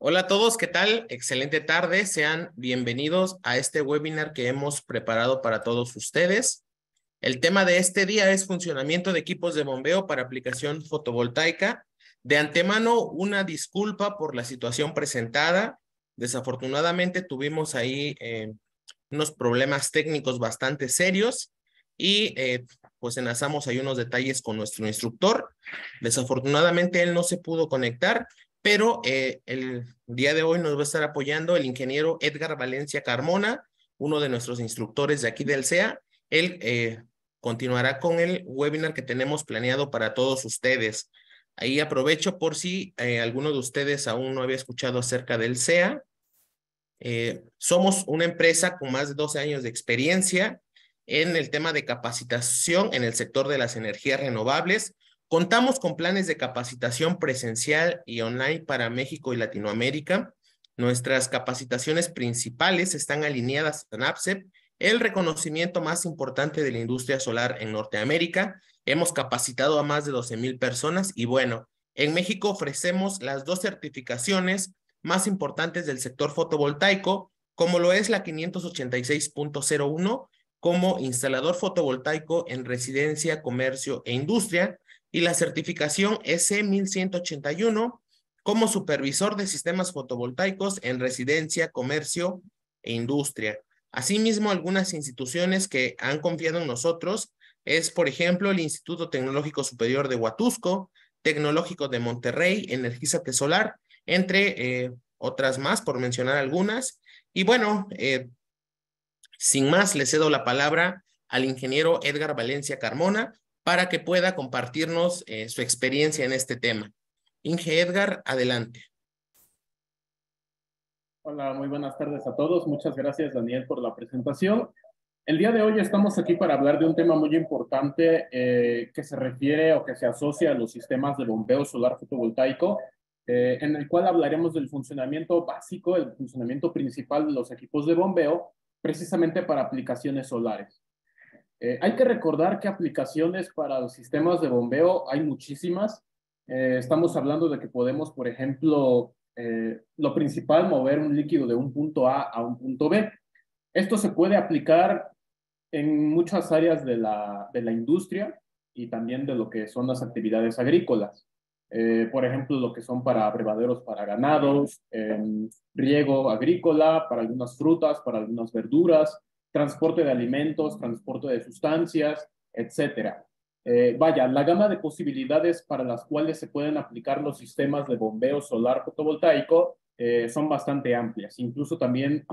Hola a todos, ¿qué tal? Excelente tarde. Sean bienvenidos a este webinar que hemos preparado para todos ustedes. El tema de este día es funcionamiento de equipos de bombeo para aplicación fotovoltaica. De antemano, una disculpa por la situación presentada. Desafortunadamente tuvimos ahí unos problemas técnicos bastante serios y pues enlazamos ahí unos detalles con nuestro instructor. Desafortunadamente él no se pudo conectar, pero el día de hoy nos va a estar apoyando el ingeniero Edgar Valencia Carmona, uno de nuestros instructores de aquí del CEA. Él continuará con el webinar que tenemos planeado para todos ustedes. Ahí aprovecho por si alguno de ustedes aún no había escuchado acerca del CEA. Somos una empresa con más de 12 años de experiencia en el tema de capacitación en el sector de las energías renovables. Contamos con planes de capacitación presencial y online para México y Latinoamérica. Nuestras capacitaciones principales están alineadas a NABCEP, el reconocimiento más importante de la industria solar en Norteamérica. Hemos capacitado a más de 12,000 personas y bueno, en México ofrecemos las dos certificaciones más importantes del sector fotovoltaico, como lo es la 586.01 como instalador fotovoltaico en residencia, comercio e industria, y la certificación EC 1181 como supervisor de sistemas fotovoltaicos en residencia, comercio e industria. Asimismo, algunas instituciones que han confiado en nosotros es, por ejemplo, el Instituto Tecnológico Superior de Huatusco, Tecnológico de Monterrey, Energizate Solar, entre otras más, por mencionar algunas. Y bueno, sin más, le cedo la palabra al ingeniero Edgar Valencia Carmona para que pueda compartirnos su experiencia en este tema. Inge Edgar, adelante. Hola, muy buenas tardes a todos. Muchas gracias, Daniel, por la presentación. El día de hoy estamos aquí para hablar de un tema muy importante que se refiere o que se asocia a los sistemas de bombeo solar fotovoltaico, en el cual hablaremos del funcionamiento básico, el funcionamiento principal de los equipos de bombeo, precisamente para aplicaciones solares. Hay que recordar que aplicaciones para los sistemas de bombeo hay muchísimas. Estamos hablando de que podemos, por ejemplo, lo principal, mover un líquido de un punto A un punto B. Esto se puede aplicar en muchas áreas de la industria y también de lo que son las actividades agrícolas. Por ejemplo, lo que son para abrevaderos para ganados, riego agrícola, para algunas frutas, para algunas verduras, transporte de alimentos, transporte de sustancias, etcétera. Vaya, la gama de posibilidades para las cuales se pueden aplicar los sistemas de bombeo solar fotovoltaico son bastante amplias. Incluso también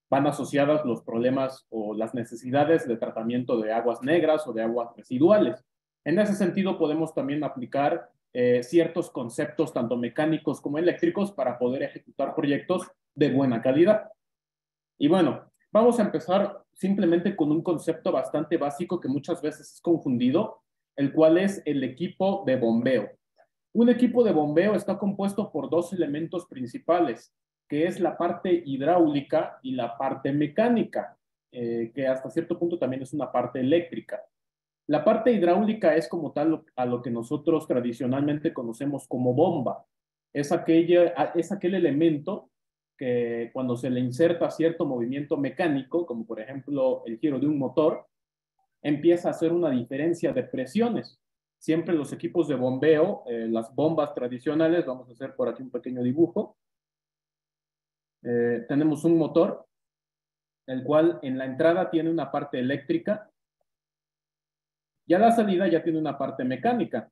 van asociadas los problemas o las necesidades de tratamiento de aguas negras o de aguas residuales. En ese sentido, podemos también aplicar ciertos conceptos, tanto mecánicos como eléctricos, para poder ejecutar proyectos de buena calidad. Y bueno, vamos a empezar simplemente con un concepto bastante básico que muchas veces es confundido, el cual es el equipo de bombeo. Un equipo de bombeo está compuesto por dos elementos principales, que es la parte hidráulica y la parte mecánica, que hasta cierto punto también es una parte eléctrica. La parte hidráulica es como tal a lo que nosotros tradicionalmente conocemos como bomba. Es aquel elemento que cuando se le inserta cierto movimiento mecánico, como por ejemplo el giro de un motor, empieza a hacer una diferencia de presiones. Siempre los equipos de bombeo, las bombas tradicionales, vamos a hacer por aquí un pequeño dibujo. Tenemos un motor, el cual en la entrada tiene una parte eléctrica y a la salida ya tiene una parte mecánica.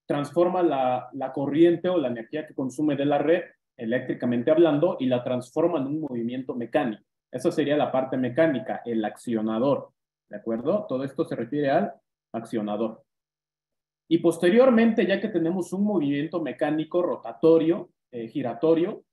Transforma la corriente o la energía que consume de la red, eléctricamente hablando, y la transforma en un movimiento mecánico. Esa sería la parte mecánica, el accionador. ¿De acuerdo? Todo esto se refiere al accionador. Y posteriormente, ya que tenemos un movimiento mecánico rotatorio, giratorio,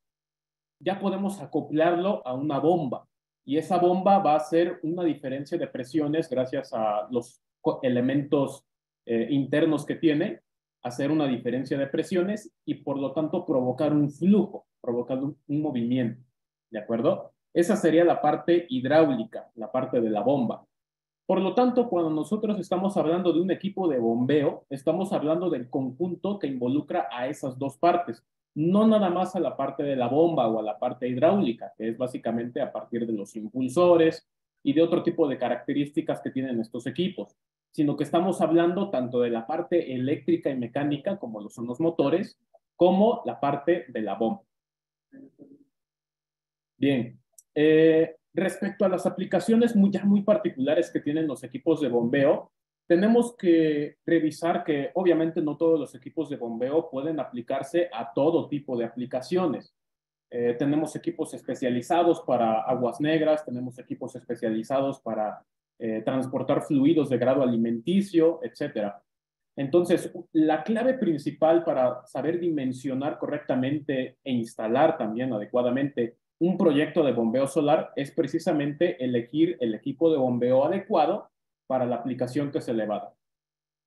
ya podemos acoplarlo a una bomba. Y esa bomba va a hacer una diferencia de presiones gracias a los elementos internos que tiene, hacer una diferencia de presiones y por lo tanto provocar un flujo, provocar un movimiento. ¿De acuerdo? Esa sería la parte hidráulica, la parte de la bomba. Por lo tanto, cuando nosotros estamos hablando de un equipo de bombeo, estamos hablando del conjunto que involucra a esas dos partes, no nada más a la parte de la bomba o a la parte hidráulica, que es básicamente a partir de los impulsores y de otro tipo de características que tienen estos equipos, sino que estamos hablando tanto de la parte eléctrica y mecánica, como lo son los motores, como la parte de la bomba. Bien, respecto a las aplicaciones ya muy particulares que tienen los equipos de bombeo, tenemos que revisar que obviamente no todos los equipos de bombeo pueden aplicarse a todo tipo de aplicaciones. Tenemos equipos especializados para aguas negras, tenemos equipos especializados para transportar fluidos de grado alimenticio, etcétera. Entonces, la clave principal para saber dimensionar correctamente e instalar también adecuadamente un proyecto de bombeo solar es precisamente elegir el equipo de bombeo adecuado para la aplicación que se le va a dar.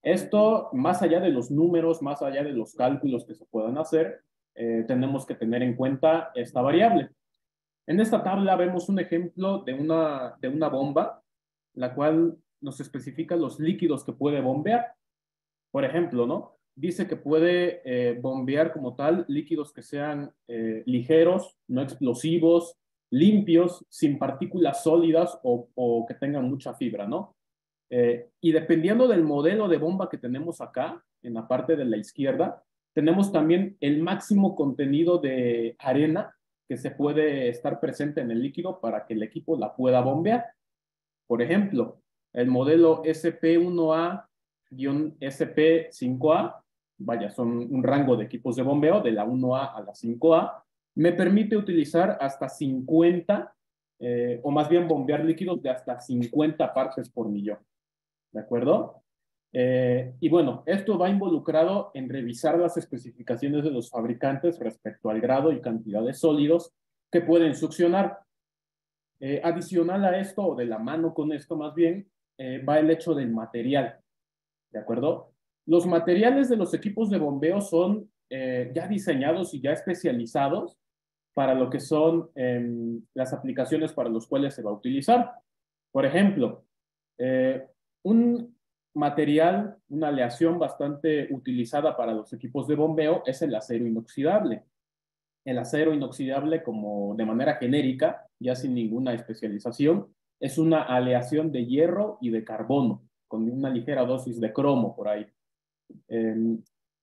Esto, más allá de los números, más allá de los cálculos que se puedan hacer, tenemos que tener en cuenta esta variable. En esta tabla vemos un ejemplo de una bomba, la cual nos especifica los líquidos que puede bombear. Por ejemplo, ¿no? Dice que puede bombear como tal líquidos que sean ligeros, no explosivos, limpios, sin partículas sólidas o que tengan mucha fibra, ¿no? Y dependiendo del modelo de bomba que tenemos acá, en la parte de la izquierda, tenemos también el máximo contenido de arena que se puede estar presente en el líquido para que el equipo la pueda bombear. Por ejemplo, el modelo SP1A-SP5A, vaya, son un rango de equipos de bombeo de la 1A a la 5A, me permite utilizar hasta 50, o más bien bombear líquidos de hasta 50 partes por millón. ¿De acuerdo? Y bueno, esto va involucrado en revisar las especificaciones de los fabricantes respecto al grado y cantidad de sólidos que pueden succionar. Adicional a esto, o de la mano con esto más bien, va el hecho del material, ¿de acuerdo? Los materiales de los equipos de bombeo son ya diseñados y ya especializados para lo que son las aplicaciones para las cuales se va a utilizar. Por ejemplo, un material, una aleación bastante utilizada para los equipos de bombeo es el acero inoxidable. El acero inoxidable, como de manera genérica, ya sin ninguna especialización, es una aleación de hierro y de carbono, con una ligera dosis de cromo por ahí.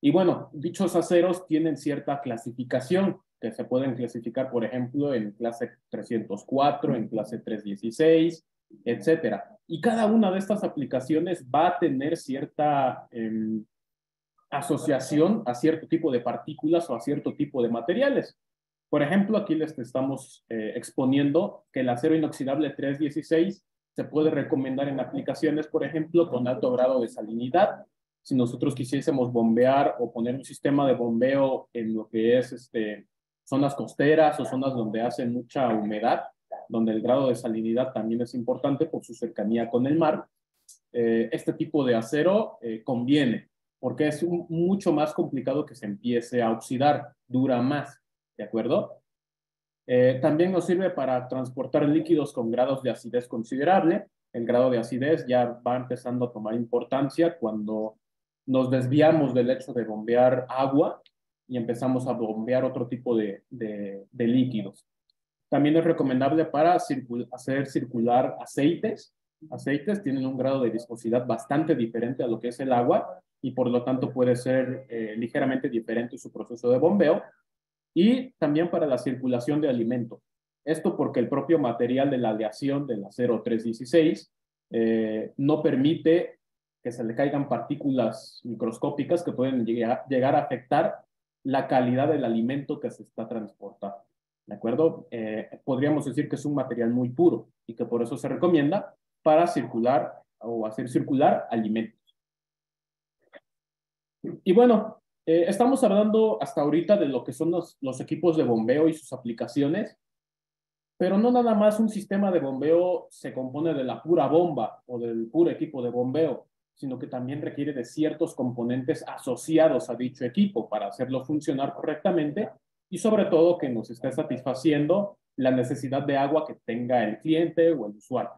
Y bueno, dichos aceros tienen cierta clasificación, que se pueden clasificar, por ejemplo, en clase 304, en clase 316, etcétera. Y cada una de estas aplicaciones va a tener cierta asociación a cierto tipo de partículas o a cierto tipo de materiales. Por ejemplo, aquí les estamos exponiendo que el acero inoxidable 316 se puede recomendar en aplicaciones, por ejemplo, con alto grado de salinidad. Si nosotros quisiésemos bombear o poner un sistema de bombeo en lo que es zonas costeras o zonas donde hace mucha humedad, donde el grado de salinidad también es importante por su cercanía con el mar, este tipo de acero conviene, porque es mucho más complicado que se empiece a oxidar, dura más, ¿de acuerdo? También nos sirve para transportar líquidos con grados de acidez considerable. El grado de acidez ya va empezando a tomar importancia cuando nos desviamos del hecho de bombear agua y empezamos a bombear otro tipo de líquidos. También es recomendable para hacer circular aceites. Aceites tienen un grado de viscosidad bastante diferente a lo que es el agua y por lo tanto puede ser ligeramente diferente su proceso de bombeo. Y también para la circulación de alimentos. Esto porque el propio material de la aleación del acero 316 no permite que se le caigan partículas microscópicas que pueden llegar a afectar la calidad del alimento que se está transportando. ¿De acuerdo? Podríamos decir que es un material muy puro y que por eso se recomienda para circular o hacer circular alimentos. Y bueno, estamos hablando hasta ahorita de lo que son los equipos de bombeo y sus aplicaciones, pero no nada más un sistema de bombeo se compone de la pura bomba o del puro equipo de bombeo, sino que también requiere de ciertos componentes asociados a dicho equipo para hacerlo funcionar correctamente y sobre todo que nos esté satisfaciendo la necesidad de agua que tenga el cliente o el usuario.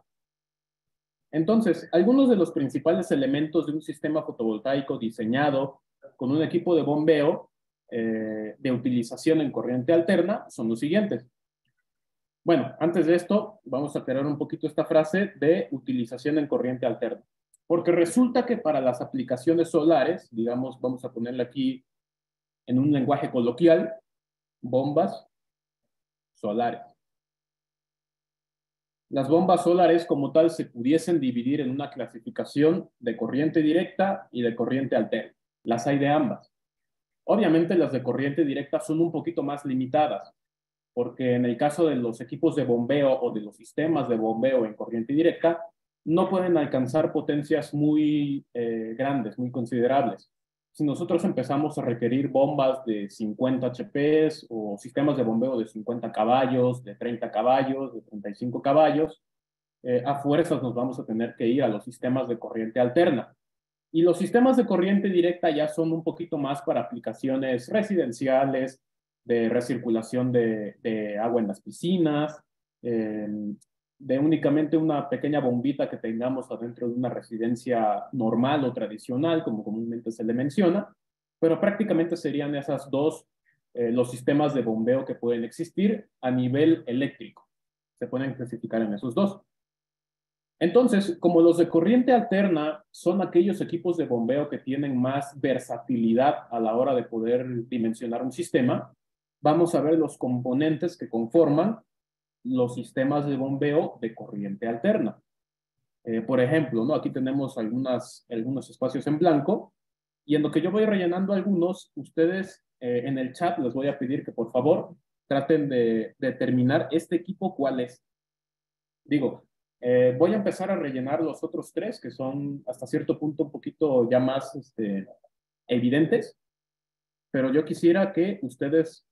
Entonces, algunos de los principales elementos de un sistema fotovoltaico diseñado con un equipo de bombeo de utilización en corriente alterna son los siguientes. Bueno, antes de esto, vamos a aclarar un poquito esta frase de utilización en corriente alterna. Porque resulta que para las aplicaciones solares, digamos, vamos a ponerle aquí en un lenguaje coloquial, bombas solares. Las bombas solares como tal se pudiesen dividir en una clasificación de corriente directa y de corriente alterna. Las hay de ambas. Obviamente las de corriente directa son un poquito más limitadas, porque en el caso de los equipos de bombeo o de los sistemas de bombeo en corriente directa, no pueden alcanzar potencias muy grandes, muy considerables. Si nosotros empezamos a requerir bombas de 50 HP o sistemas de bombeo de 50 caballos, de 30 caballos, de 35 caballos, a fuerzas nos vamos a tener que ir a los sistemas de corriente alterna. Y los sistemas de corriente directa ya son un poquito más para aplicaciones residenciales, de recirculación de agua en las piscinas, de únicamente una pequeña bombita que tengamos adentro de una residencia normal o tradicional, como comúnmente se le menciona, pero prácticamente serían esas dos los sistemas de bombeo que pueden existir a nivel eléctrico. Se pueden clasificar en esos dos. Entonces, como los de corriente alterna son aquellos equipos de bombeo que tienen más versatilidad a la hora de poder dimensionar un sistema, vamos a ver los componentes que conforman los sistemas de bombeo de corriente alterna. Por ejemplo, ¿no? Aquí tenemos algunos espacios en blanco y en lo que yo voy rellenando algunos, ustedes en el chat les voy a pedir que por favor traten de determinar este equipo cuál es. Digo, voy a empezar a rellenar los otros tres que son hasta cierto punto un poquito ya más evidentes, pero yo quisiera que ustedes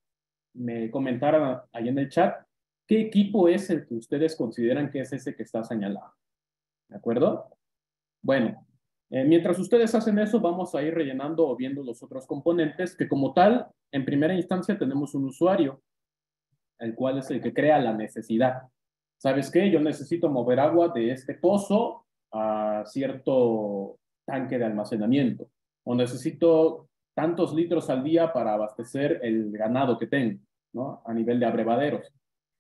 me comentaran ahí en el chat qué equipo es el que ustedes consideran que es ese que está señalado. ¿De acuerdo? Bueno, mientras ustedes hacen eso, vamos a ir rellenando o viendo los otros componentes que como tal, en primera instancia tenemos un usuario, el cual es el que crea la necesidad. ¿Sabes qué? Yo necesito mover agua de este pozo a cierto tanque de almacenamiento o necesito tantos litros al día para abastecer el ganado que tengo, ¿no? A nivel de abrevaderos.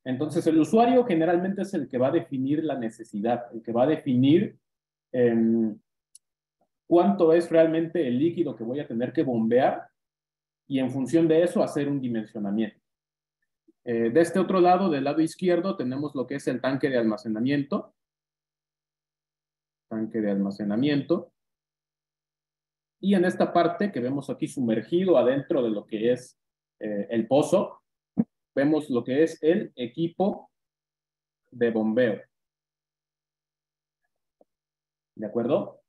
Entonces, el usuario generalmente es el que va a definir la necesidad, el que va a definir cuánto es realmente el líquido que voy a tener que bombear y en función de eso hacer un dimensionamiento. De este otro lado, del lado izquierdo, tenemos lo que es el tanque de almacenamiento. Tanque de almacenamiento. Y en esta parte que vemos aquí sumergido adentro de lo que es el pozo, vemos lo que es el equipo de bombeo. ¿De acuerdo?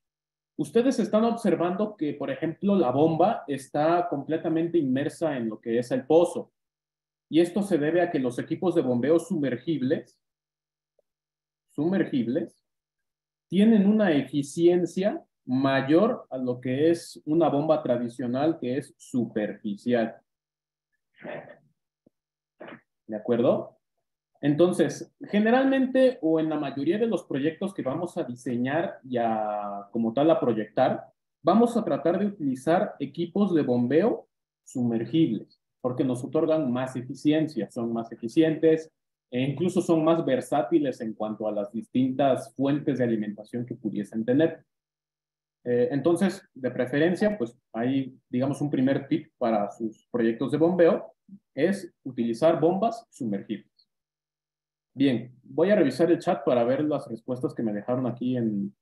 Ustedes están observando que, por ejemplo, la bomba está completamente inmersa en lo que es el pozo. Y esto se debe a que los equipos de bombeo sumergibles tienen una eficiencia mayor a lo que es una bomba tradicional que es superficial. ¿De acuerdo? Entonces, generalmente o en la mayoría de los proyectos que vamos a diseñar y como tal a proyectar, vamos a tratar de utilizar equipos de bombeo sumergibles, porque nos otorgan más eficiencia, son más eficientes e incluso son más versátiles en cuanto a las distintas fuentes de alimentación que pudiesen tener. Entonces, de preferencia, pues hay, digamos, un primer tip para sus proyectos de bombeo, es utilizar bombas sumergibles. Bien, voy a revisar el chat para ver las respuestas que me dejaron aquí en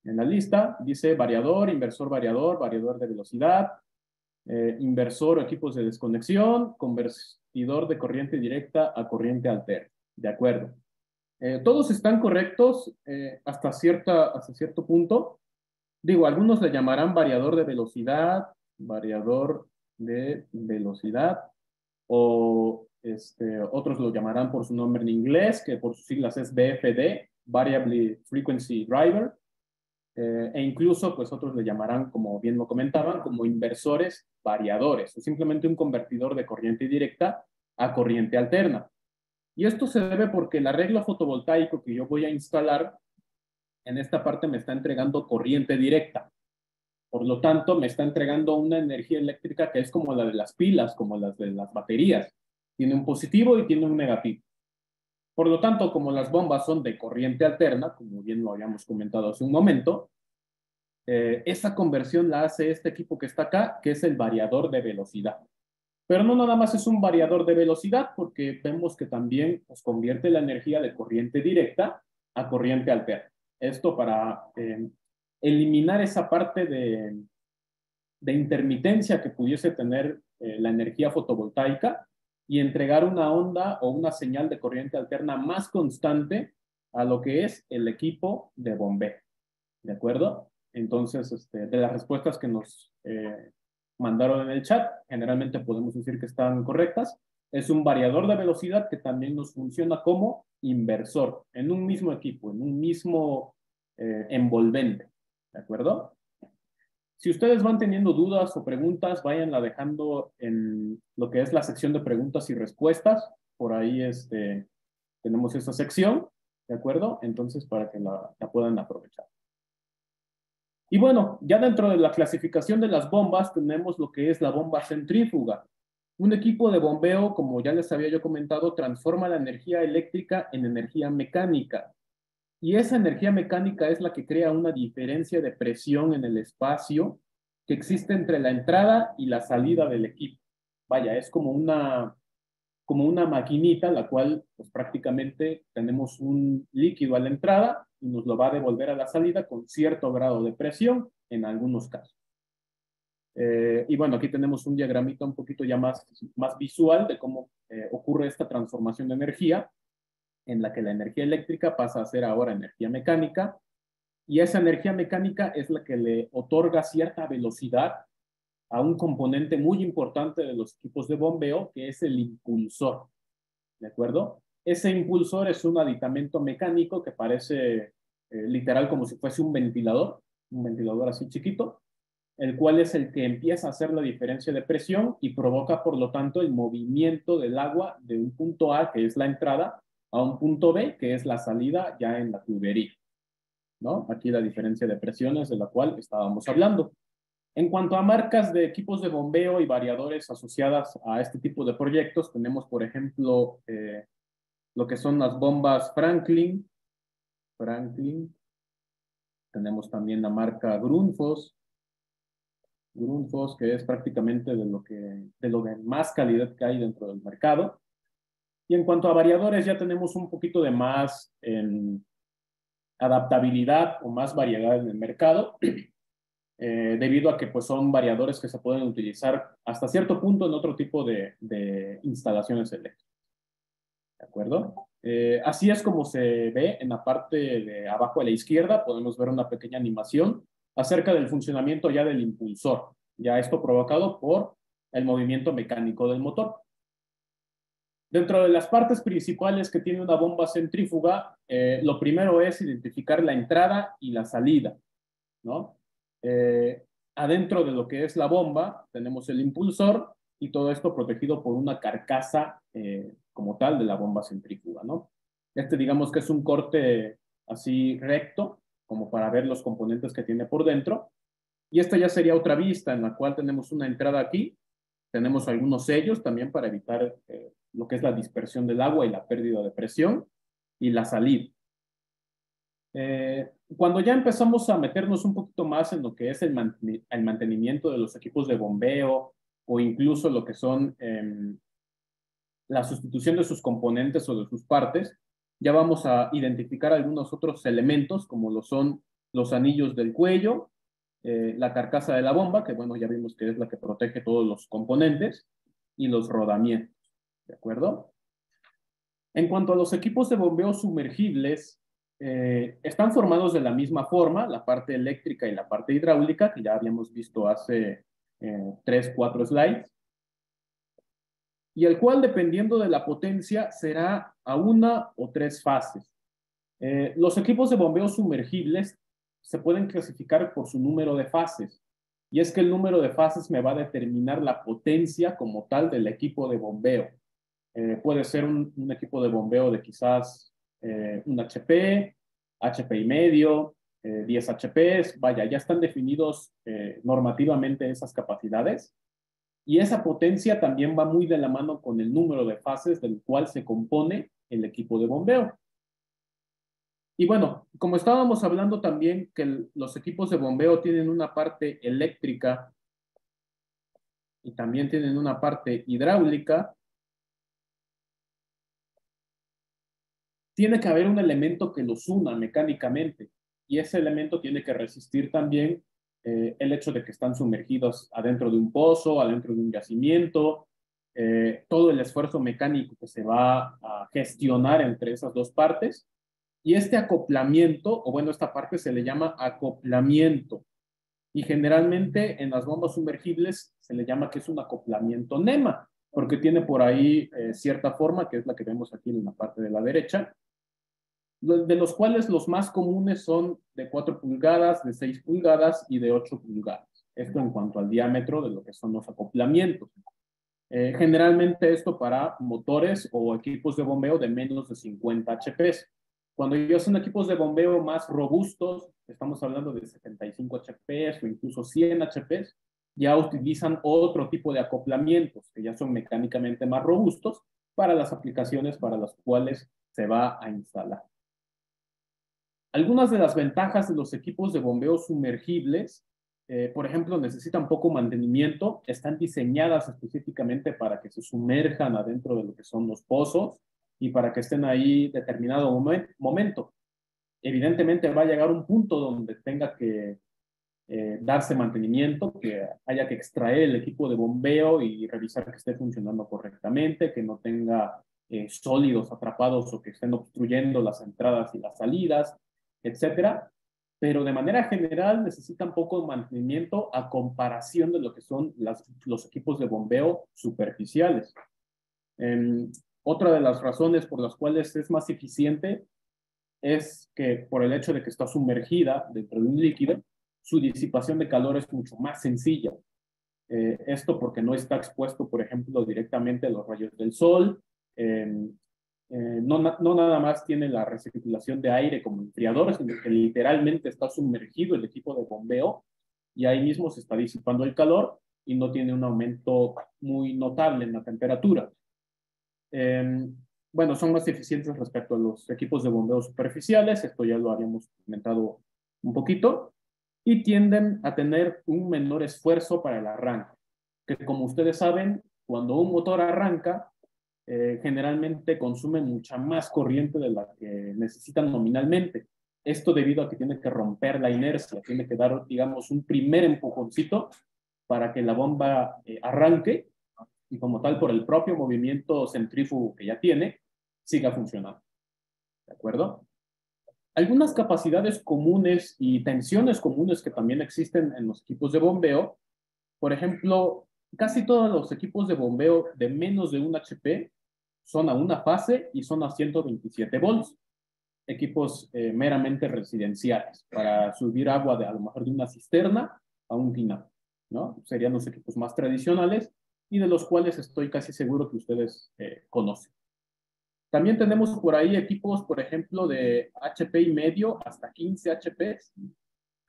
la lista. Dice variador, variador de velocidad, inversor o equipos de desconexión, convertidor de corriente directa a corriente alterna. De acuerdo. Todos están correctos hasta cierto punto. Digo, algunos le llamarán variador de velocidad o otros lo llamarán por su nombre en inglés, que por sus siglas es VFD, Variable Frequency Driver, e incluso pues otros le llamarán, como bien lo comentaban, como inversores variadores, o simplemente un convertidor de corriente directa a corriente alterna. Y esto se debe porque el arreglo fotovoltaico que yo voy a instalar en esta parte me está entregando corriente directa. Por lo tanto, me está entregando una energía eléctrica que es como la de las pilas, como las de las baterías. Tiene un positivo y tiene un negativo. Por lo tanto, como las bombas son de corriente alterna, como bien lo habíamos comentado hace un momento, esa conversión la hace este equipo que está acá, que es el variador de velocidad. Pero no nada más es un variador de velocidad, porque vemos que también pues, convierte la energía de corriente directa a corriente alterna. Esto para eliminar esa parte de intermitencia que pudiese tener la energía fotovoltaica y entregar una onda o una señal de corriente alterna más constante a lo que es el equipo de bombeo. ¿De acuerdo? Entonces, de las respuestas que nos mandaron en el chat, generalmente podemos decir que están correctas. Es un variador de velocidad que también nos funciona como inversor en un mismo equipo, en un mismo envolvente. ¿De acuerdo? Si ustedes van teniendo dudas o preguntas, váyanla dejando en lo que es la sección de preguntas y respuestas. Por ahí tenemos esa sección, ¿de acuerdo? Entonces, para que la puedan aprovechar. Y bueno, ya dentro de la clasificación de las bombas tenemos lo que es la bomba centrífuga. Un equipo de bombeo, como ya les había yo comentado, transforma la energía eléctrica en energía mecánica. Y esa energía mecánica es la que crea una diferencia de presión en el espacio que existe entre la entrada y la salida del equipo. Vaya, es como una maquinita, la cual pues prácticamente tenemos un líquido a la entrada y nos lo va a devolver a la salida con cierto grado de presión en algunos casos. Y bueno, aquí tenemos un diagramita un poquito ya más visual de cómo ocurre esta transformación de energía, en la que la energía eléctrica pasa a ser ahora energía mecánica, y esa energía mecánica es la que le otorga cierta velocidad a un componente muy importante de los equipos de bombeo, que es el impulsor. ¿De acuerdo? Ese impulsor es un aditamento mecánico que parece literal como si fuese un ventilador así chiquito, el cual es el que empieza a hacer la diferencia de presión y provoca, por lo tanto, el movimiento del agua de un punto A, que es la entrada, a un punto B, que es la salida ya en la tubería, ¿no? Aquí la diferencia de presiones de la cual estábamos hablando. En cuanto a marcas de equipos de bombeo y variadores asociadas a este tipo de proyectos, tenemos, por ejemplo, lo que son las bombas Franklin. Tenemos también la marca Grundfos, que es prácticamente de lo de más calidad que hay dentro del mercado. Y en cuanto a variadores, ya tenemos un poquito de más adaptabilidad o más variedad en el mercado, debido a que pues, son variadores que se pueden utilizar hasta cierto punto en otro tipo de instalaciones eléctricas. ¿De acuerdo? Así es como se ve en la parte de abajo a la izquierda, podemos ver una pequeña animación acerca del funcionamiento ya del impulsor, ya esto provocado por el movimiento mecánico del motor. Dentro de las partes principales que tiene una bomba centrífuga, lo primero es identificar la entrada y la salida, ¿no? Adentro de lo que es la bomba tenemos el impulsor y todo esto protegido por una carcasa como tal de la bomba centrífuga, ¿no? Digamos que es un corte así recto, como para ver los componentes que tiene por dentro. Y esta ya sería otra vista en la cual tenemos una entrada aquí, tenemos algunos sellos también para evitar lo que es la dispersión del agua y la pérdida de presión, y la salida. Cuando ya empezamos a meternos un poquito más en lo que es el mantenimiento de los equipos de bombeo o incluso lo que son la sustitución de sus componentes o de sus partes, ya vamos a identificar algunos otros elementos como lo son los anillos del cuello, la carcasa de la bomba, que bueno, ya vimos que es la que protege todos los componentes, y los rodamientos, ¿de acuerdo? En cuanto a los equipos de bombeo sumergibles, están formados de la misma forma, la parte eléctrica y la parte hidráulica, que ya habíamos visto hace 3, 4 slides, y el cual, dependiendo de la potencia, será a 1 o 3 fases. Los equipos de bombeo sumergibles se pueden clasificar por su número de fases, y es que el número de fases me va a determinar la potencia como tal del equipo de bombeo. Puede ser un equipo de bombeo de quizás un HP y medio, 10 HPs, vaya, ya están definidos normativamente esas capacidades. Y esa potencia también va muy de la mano con el número de fases del cual se compone el equipo de bombeo. Y bueno, como estábamos hablando también que los equipos de bombeo tienen una parte eléctrica y también tienen una parte hidráulica, tiene que haber un elemento que los una mecánicamente y ese elemento tiene que resistir también el hecho de que están sumergidos adentro de un pozo, adentro de un yacimiento, todo el esfuerzo mecánico que se va a gestionar entre esas dos partes. Y este acoplamiento, o bueno, esta parte se le llama acoplamiento. Y generalmente en las bombas sumergibles se le llama que es un acoplamiento NEMA, porque tiene por ahí cierta forma, que es la que vemos aquí en la parte de la derecha, de los cuales los más comunes son de 4 pulgadas, de 6 pulgadas y de 8 pulgadas. Esto en cuanto al diámetro de lo que son los acoplamientos. Generalmente esto para motores o equipos de bombeo de menos de 50 HPs. Cuando ya son equipos de bombeo más robustos, estamos hablando de 75 HPs o incluso 100 HPs, ya utilizan otro tipo de acoplamientos que ya son mecánicamente más robustos para las aplicaciones para las cuales se va a instalar. Algunas de las ventajas de los equipos de bombeo sumergibles, por ejemplo, necesitan poco mantenimiento, están diseñadas específicamente para que se sumerjan adentro de lo que son los pozos y para que estén ahí determinado momento. Evidentemente va a llegar un punto donde tenga que darse mantenimiento, que haya que extraer el equipo de bombeo y revisar que esté funcionando correctamente, que no tenga sólidos atrapados o que estén obstruyendo las entradas y las salidas, etcétera. Pero de manera general necesitan poco mantenimiento a comparación de lo que son los equipos de bombeo superficiales. Otra de las razones por las cuales es más eficiente es que por el hecho de que está sumergida dentro de un líquido, su disipación de calor es mucho más sencilla. Esto porque no está expuesto, por ejemplo, directamente a los rayos del sol. No nada más tiene la recirculación de aire como enfriador, sino que literalmente está sumergido el equipo de bombeo y ahí mismo se está disipando el calor y no tiene un aumento muy notable en la temperatura. Bueno, son más eficientes respecto a los equipos de bombeo superficiales, esto ya lo habíamos comentado un poquito, y tienden a tener un menor esfuerzo para el arranque, que como ustedes saben, cuando un motor arranca, generalmente consume mucha más corriente de la que necesitan nominalmente. Esto debido a que tiene que romper la inercia, tiene que dar, digamos, un primer empujoncito para que la bomba arranque y como tal, por el propio movimiento centrífugo que ya tiene, siga funcionando. ¿De acuerdo? Algunas capacidades comunes y tensiones comunes que también existen en los equipos de bombeo, por ejemplo, casi todos los equipos de bombeo de menos de 1 HP son a una fase y son a 127 volts. Equipos meramente residenciales para subir agua a lo mejor de una cisterna a un tinaco, ¿no? Serían los equipos más tradicionales y de los cuales estoy casi seguro que ustedes conocen. También tenemos por ahí equipos, por ejemplo, de HP y medio hasta 15 HP,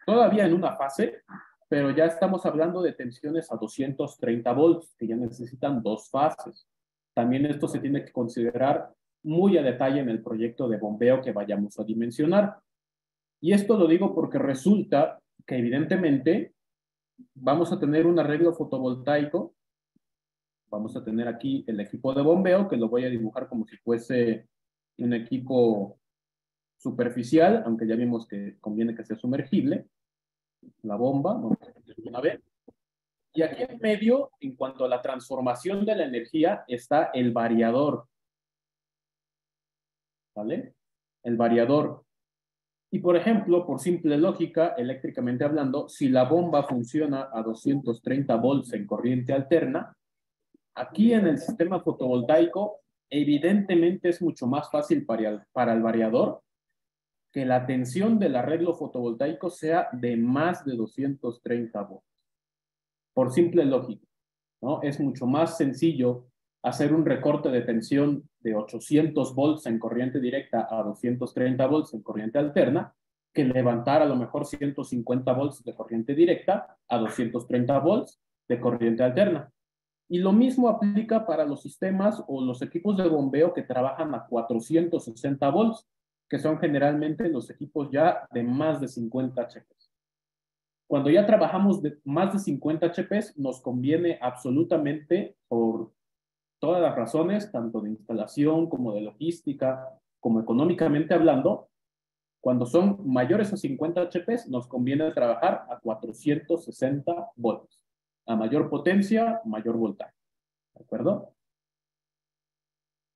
todavía en una fase, pero ya estamos hablando de tensiones a 230 volts, que ya necesitan 2 fases. También esto se tiene que considerar muy a detalle en el proyecto de bombeo que vayamos a dimensionar. Y esto lo digo porque resulta que evidentemente vamos a tener un arreglo fotovoltaico. Vamos a tener aquí el equipo de bombeo, que lo voy a dibujar como si fuese un equipo superficial, aunque ya vimos que conviene que sea sumergible. La bomba, vamos a ver una vez. Y aquí en medio, en cuanto a la transformación de la energía, está el variador. ¿Vale? El variador. Y por ejemplo, por simple lógica, eléctricamente hablando, si la bomba funciona a 230 volts en corriente alterna, aquí en el sistema fotovoltaico, evidentemente es mucho más fácil para el variador que la tensión del arreglo fotovoltaico sea de más de 230 volts. Por simple lógica, ¿no? Es mucho más sencillo hacer un recorte de tensión de 800 volts en corriente directa a 230 volts en corriente alterna que levantar a lo mejor 150 volts de corriente directa a 230 volts de corriente alterna. Y lo mismo aplica para los sistemas o los equipos de bombeo que trabajan a 460 volts, que son generalmente los equipos ya de más de 50 HPs. Cuando ya trabajamos de más de 50 HPs, nos conviene absolutamente, por todas las razones, tanto de instalación como de logística, como económicamente hablando, cuando son mayores a 50 HPs, nos conviene trabajar a 460 volts. A mayor potencia, mayor voltaje. ¿De acuerdo?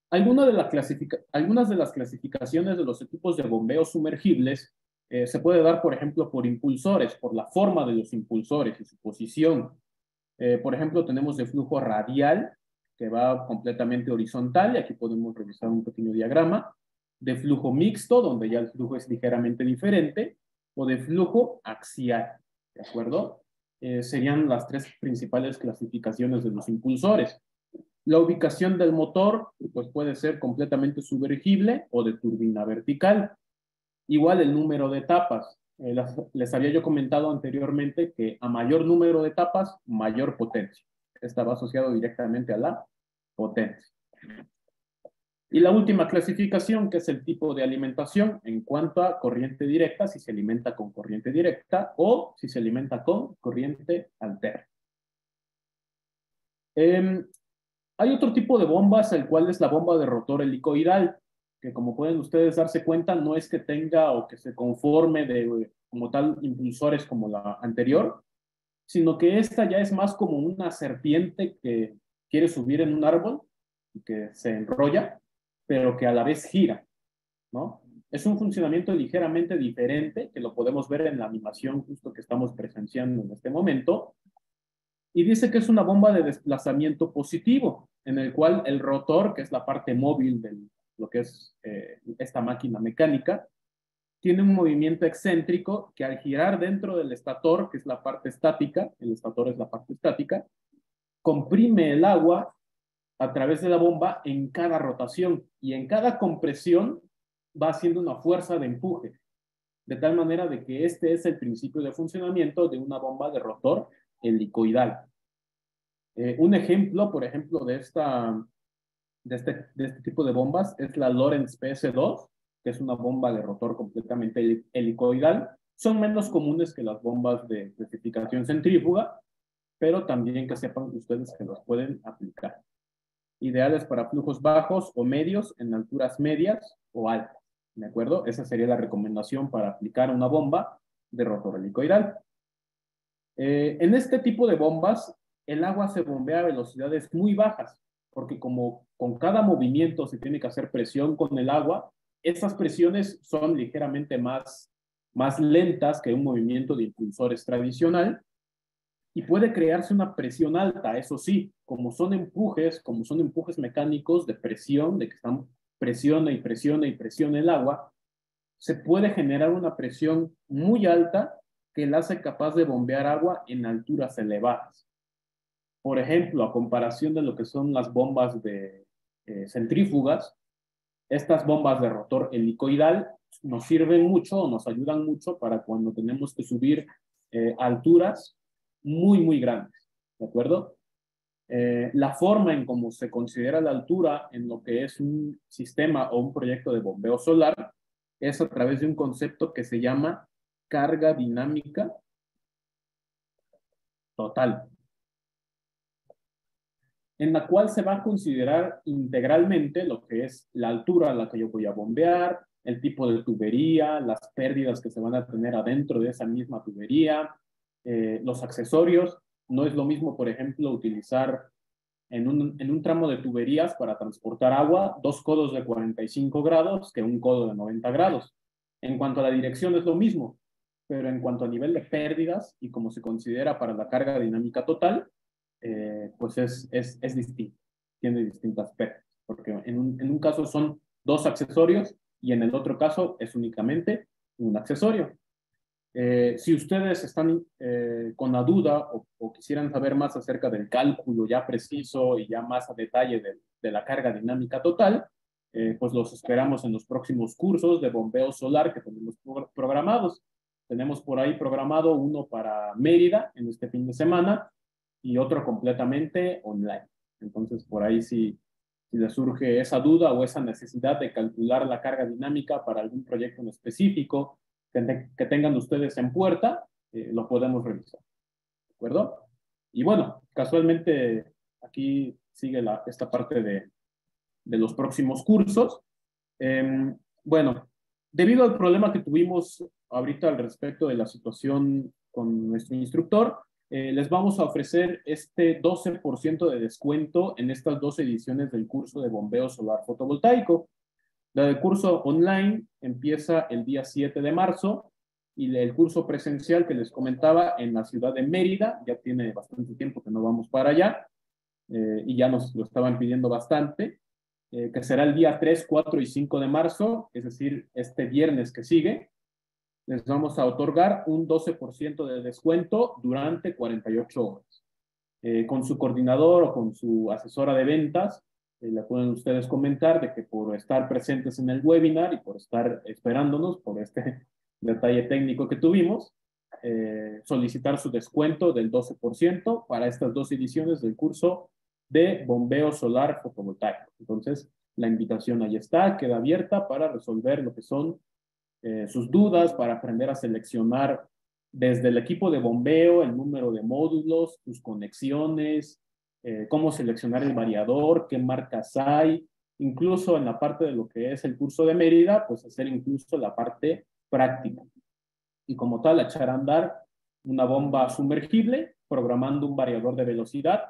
Algunas de las clasificaciones de los equipos de bombeo sumergibles se puede dar, por ejemplo, por impulsores, por la forma de los impulsores y su posición. Por ejemplo, tenemos de flujo radial, que va completamente horizontal, y aquí podemos revisar un pequeño diagrama, de flujo mixto, donde ya el flujo es ligeramente diferente, o de flujo axial, ¿de acuerdo? Serían las tres principales clasificaciones de los impulsores. La ubicación del motor, pues puede ser completamente sumergible o de turbina vertical. Igual el número de etapas. Les había yo comentado anteriormente que a mayor número de etapas, mayor potencia. Esta va asociado directamente a la potencia. Y la última clasificación, que es el tipo de alimentación en cuanto a corriente directa, si se alimenta con corriente directa o si se alimenta con corriente alterna. Hay otro tipo de bombas, el cual es la bomba de rotor helicoidal, que como pueden ustedes darse cuenta, no es que tenga o que se conforme de como tal impulsores como la anterior, sino que esta ya es más como una serpiente que quiere subir en un árbol y que se enrolla, pero que a la vez gira, ¿no? Es un funcionamiento ligeramente diferente, que lo podemos ver en la animación justo que estamos presenciando en este momento, y dice que es una bomba de desplazamiento positivo, en el cual el rotor, que es la parte móvil de lo que es esta máquina mecánica, tiene un movimiento excéntrico que al girar dentro del estator, que es la parte estática, el estator es la parte estática, comprime el agua a través de la bomba en cada rotación, y en cada compresión va haciendo una fuerza de empuje, de tal manera de que este es el principio de funcionamiento de una bomba de rotor helicoidal. Un ejemplo, por ejemplo, de este tipo de bombas es la Lorentz PS2, que es una bomba de rotor completamente helicoidal. Son menos comunes que las bombas de clasificación centrífuga, pero también que sepan ustedes que los pueden aplicar. Ideales para flujos bajos o medios en alturas medias o altas, ¿de acuerdo? Esa sería la recomendación para aplicar una bomba de rotor helicoidal. En este tipo de bombas, el agua se bombea a velocidades muy bajas, porque como con cada movimiento se tiene que hacer presión con el agua, esas presiones son ligeramente más lentas que un movimiento de impulsores tradicional, y puede crearse una presión alta, eso sí, como son empujes mecánicos de presión, de que están presiona y presiona y presiona el agua, se puede generar una presión muy alta que la hace capaz de bombear agua en alturas elevadas. Por ejemplo, a comparación de lo que son las bombas de centrífugas, estas bombas de rotor helicoidal nos sirven mucho o nos ayudan mucho para cuando tenemos que subir alturas muy grandes, ¿de acuerdo? La forma en cómo se considera la altura en lo que es un sistema o un proyecto de bombeo solar es a través de un concepto que se llama carga dinámica total, en la cual se va a considerar integralmente lo que es la altura a la que yo voy a bombear, el tipo de tubería, las pérdidas que se van a tener adentro de esa misma tubería, los accesorios. No es lo mismo, por ejemplo, utilizar en un tramo de tuberías para transportar agua 2 codos de 45 grados que un codo de 90 grados. En cuanto a la dirección es lo mismo, pero en cuanto a nivel de pérdidas y como se considera para la carga dinámica total, pues es distinto, tiene distintas pérdidas, porque en un caso son 2 accesorios y en el otro caso es únicamente un accesorio. Si ustedes están con la duda o quisieran saber más acerca del cálculo ya preciso y ya más a detalle de la carga dinámica total, pues los esperamos en los próximos cursos de bombeo solar que tenemos programados. Tenemos por ahí programado uno para Mérida en este fin de semana y otro completamente online. Entonces, por ahí si les surge esa duda o esa necesidad de calcular la carga dinámica para algún proyecto en específico que tengan ustedes en puerta, lo podemos revisar. ¿De acuerdo? Y bueno, casualmente aquí sigue esta parte de los próximos cursos. Bueno, debido al problema que tuvimos ahorita al respecto de la situación con nuestro instructor, les vamos a ofrecer este 12% de descuento en estas 2 ediciones del curso de bombeo solar fotovoltaico. El curso online empieza el día 7 de marzo y el curso presencial que les comentaba en la ciudad de Mérida, ya tiene bastante tiempo que no vamos para allá, y ya nos lo estaban pidiendo bastante, que será el día 3, 4 y 5 de marzo, es decir, este viernes que sigue, les vamos a otorgar un 12% de descuento durante 48 horas. Con su coordinador o con su asesora de ventas, le pueden ustedes comentar de que por estar presentes en el webinar y por estar esperándonos por este detalle técnico que tuvimos, solicitar su descuento del 12% para estas 2 ediciones del curso de bombeo solar fotovoltaico. Entonces, la invitación ahí está, queda abierta para resolver lo que son sus dudas, para aprender a seleccionar desde el equipo de bombeo, el número de módulos, sus conexiones, cómo seleccionar el variador, qué marcas hay, incluso en la parte de lo que es el curso de Mérida, pues hacer incluso la parte práctica. Y como tal, echar a andar una bomba sumergible, programando un variador de velocidad,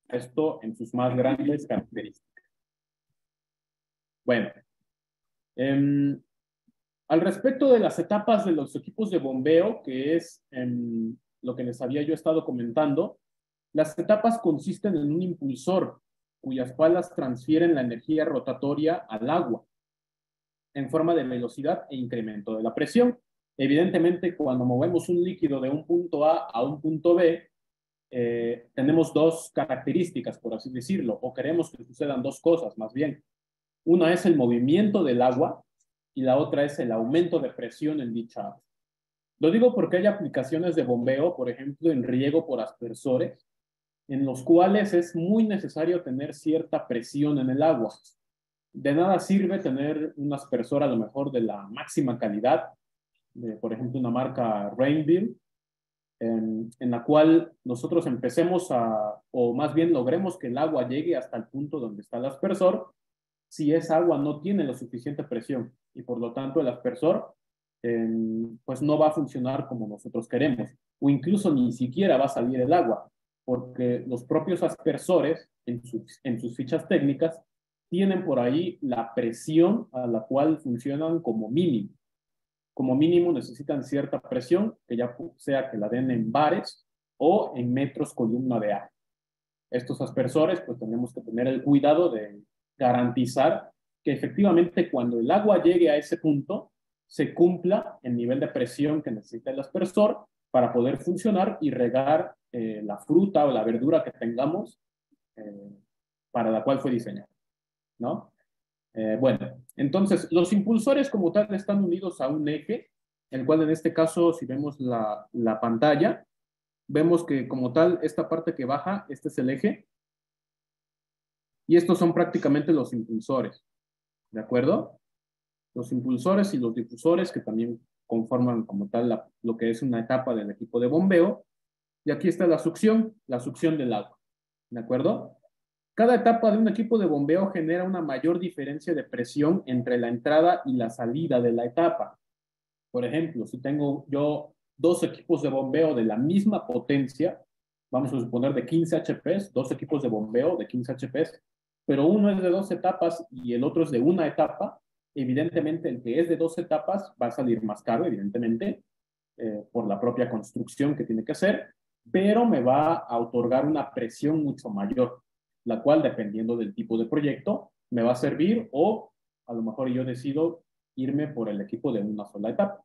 esto en sus más grandes características. Bueno, al respecto de las etapas de los equipos de bombeo, que es lo que les había yo estado comentando, las etapas consisten en un impulsor cuyas palas transfieren la energía rotatoria al agua en forma de velocidad e incremento de la presión. Evidentemente, cuando movemos un líquido de un punto A un punto B, tenemos 2 características, por así decirlo, o queremos que sucedan 2 cosas, más bien. Una es el movimiento del agua y la otra es el aumento de presión en dicha agua. Lo digo porque hay aplicaciones de bombeo, por ejemplo, en riego por aspersores, en los cuales es muy necesario tener cierta presión en el agua. De nada sirve tener un aspersor a lo mejor de la máxima calidad, por ejemplo, una marca Rainville, en la cual nosotros empecemos o más bien logremos que el agua llegue hasta el punto donde está el aspersor, si esa agua no tiene la suficiente presión y por lo tanto el aspersor pues no va a funcionar como nosotros queremos, o incluso ni siquiera va a salir el agua, porque los propios aspersores en sus fichas técnicas tienen por ahí la presión a la cual funcionan como mínimo. Como mínimo necesitan cierta presión, que ya sea que la den en bares o en metros columna de aire. Estos aspersores, pues tenemos que tener el cuidado de garantizar que efectivamente cuando el agua llegue a ese punto, se cumpla el nivel de presión que necesita el aspersor para poder funcionar y regar la fruta o la verdura que tengamos para la cual fue diseñado, ¿no? Bueno, entonces los impulsores como tal están unidos a un eje, el cual en este caso, si vemos la pantalla, vemos que como tal, esta parte que baja, este es el eje, y estos son prácticamente los impulsores, ¿de acuerdo? Los impulsores y los difusores que también conforman como tal lo que es una etapa del equipo de bombeo, y aquí está la succión del agua, ¿de acuerdo? Cada etapa de un equipo de bombeo genera una mayor diferencia de presión entre la entrada y la salida de la etapa. Por ejemplo, si tengo yo 2 equipos de bombeo de la misma potencia, vamos a suponer de 15 HPs, 2 equipos de bombeo de 15 HPs, pero uno es de 2 etapas y el otro es de una etapa, evidentemente el que es de 2 etapas va a salir más caro, evidentemente, por la propia construcción que tiene que hacer, pero me va a otorgar una presión mucho mayor, la cual, dependiendo del tipo de proyecto, me va a servir o a lo mejor yo decido irme por el equipo de una sola etapa.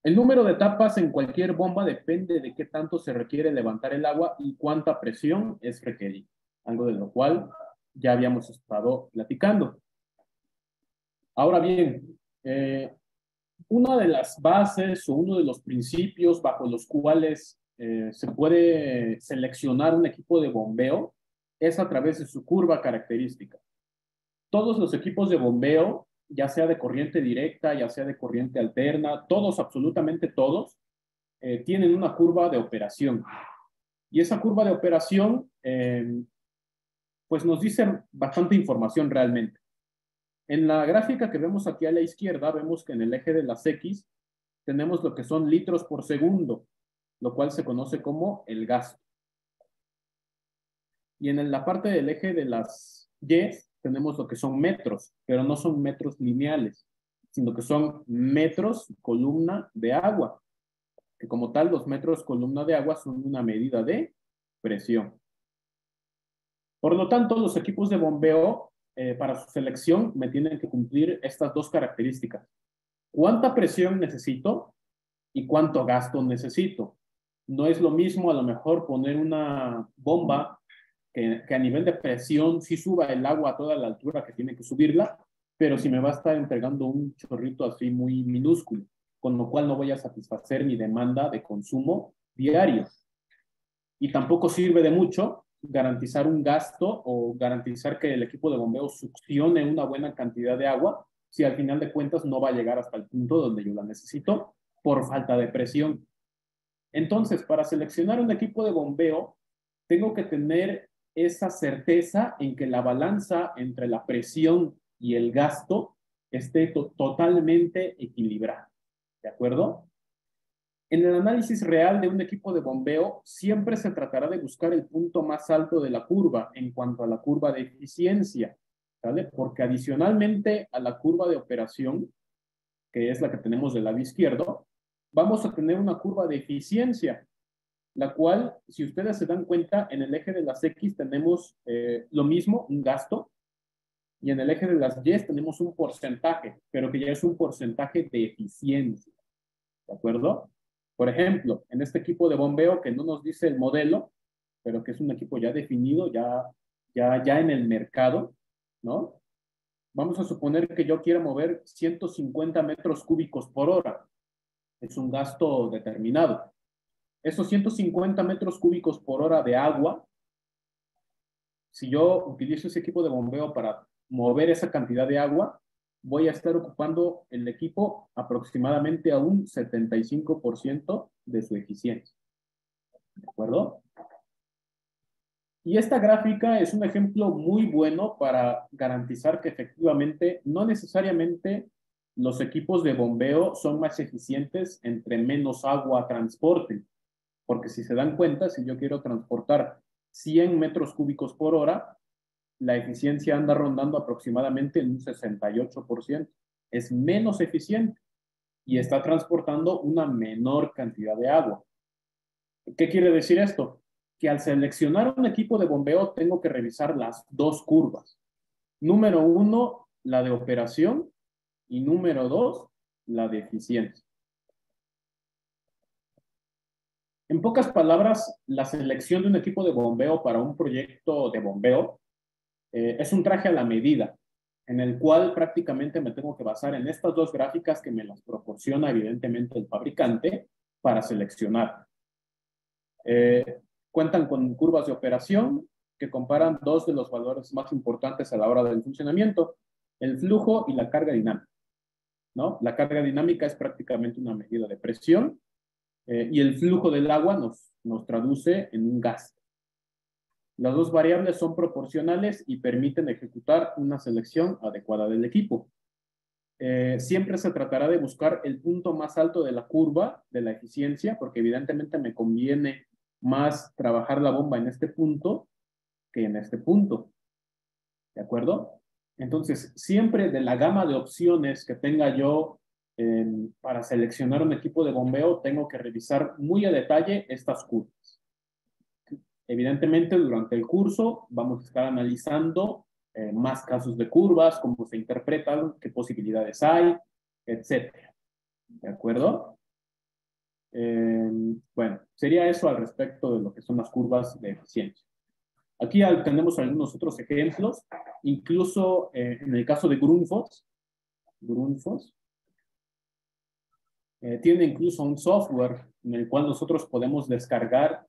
El número de etapas en cualquier bomba depende de qué tanto se requiere levantar el agua y cuánta presión es requerida, algo de lo cual ya habíamos estado platicando. Ahora bien, una de las bases o uno de los principios bajo los cuales se puede seleccionar un equipo de bombeo es a través de su curva característica. Todos los equipos de bombeo, ya sea de corriente directa, ya sea de corriente alterna, todos, absolutamente todos, tienen una curva de operación. Y esa curva de operación, pues nos dice bastante información realmente. En la gráfica que vemos aquí a la izquierda, vemos que en el eje de las X tenemos lo que son litros por segundo, lo cual se conoce como el gasto. Y en la parte del eje de las Y tenemos lo que son metros, pero no son metros lineales, sino que son metros columna de agua, que como tal los metros columna de agua son una medida de presión. Por lo tanto, los equipos de bombeo para su selección me tienen que cumplir estas dos características. ¿Cuánta presión necesito y cuánto gasto necesito? No es lo mismo a lo mejor poner una bomba que a nivel de presión sí suba el agua a toda la altura que tiene que subirla, pero si me va a estar entregando un chorrito así muy minúsculo, con lo cual no voy a satisfacer mi demanda de consumo diario. Y tampoco sirve de mucho garantizar un gasto o garantizar que el equipo de bombeo succione una buena cantidad de agua si al final de cuentas no va a llegar hasta el punto donde yo la necesito por falta de presión. Entonces, para seleccionar un equipo de bombeo, tengo que tener esa certeza en que la balanza entre la presión y el gasto esté totalmente equilibrada. ¿De acuerdo? En el análisis real de un equipo de bombeo, siempre se tratará de buscar el punto más alto de la curva en cuanto a la curva de eficiencia, ¿vale? Porque adicionalmente a la curva de operación, que es la que tenemos del lado izquierdo, vamos a tener una curva de eficiencia, la cual, si ustedes se dan cuenta, en el eje de las X tenemos lo mismo, un gasto, y en el eje de las Y tenemos un porcentaje, pero que ya es un porcentaje de eficiencia, ¿de acuerdo? Por ejemplo, en este equipo de bombeo que no nos dice el modelo, pero que es un equipo ya definido, ya en el mercado, ¿no? Vamos a suponer que yo quiero mover 150 metros cúbicos por hora. Es un gasto determinado. Esos 150 metros cúbicos por hora de agua, si yo utilizo ese equipo de bombeo para mover esa cantidad de agua, voy a estar ocupando el equipo aproximadamente a un 75% de su eficiencia. ¿De acuerdo? Y esta gráfica es un ejemplo muy bueno para garantizar que efectivamente no necesariamente los equipos de bombeo son más eficientes entre menos agua transporten. Porque si se dan cuenta, si yo quiero transportar 100 metros cúbicos por hora, la eficiencia anda rondando aproximadamente en un 68%. Es menos eficiente y está transportando una menor cantidad de agua. ¿Qué quiere decir esto? Que al seleccionar un equipo de bombeo tengo que revisar las dos curvas. Número uno, la de operación, y número dos, la de eficiencia. En pocas palabras, la selección de un equipo de bombeo para un proyecto de bombeo es un traje a la medida, en el cual prácticamente me tengo que basar en estas dos gráficas que me las proporciona evidentemente el fabricante para seleccionar. Cuentan con curvas de operación que comparan dos de los valores más importantes a la hora del funcionamiento, el flujo y la carga dinámica, ¿no? La carga dinámica es prácticamente una medida de presión y el flujo del agua nos traduce en un gasto. Las dos variables son proporcionales y permiten ejecutar una selección adecuada del equipo. Siempre se tratará de buscar el punto más alto de la curva de la eficiencia, porque evidentemente me conviene más trabajar la bomba en este punto que en este punto. ¿De acuerdo? Entonces, siempre de la gama de opciones que tenga yo para seleccionar un equipo de bombeo, tengo que revisar muy a detalle estas curvas. Evidentemente, durante el curso vamos a estar analizando más casos de curvas, cómo se interpretan, qué posibilidades hay, etcétera. ¿De acuerdo? Bueno, sería eso al respecto de lo que son las curvas de eficiencia. Aquí tenemos algunos otros ejemplos, incluso en el caso de Grundfos, Grundfos. Tiene incluso un software en el cual nosotros podemos descargar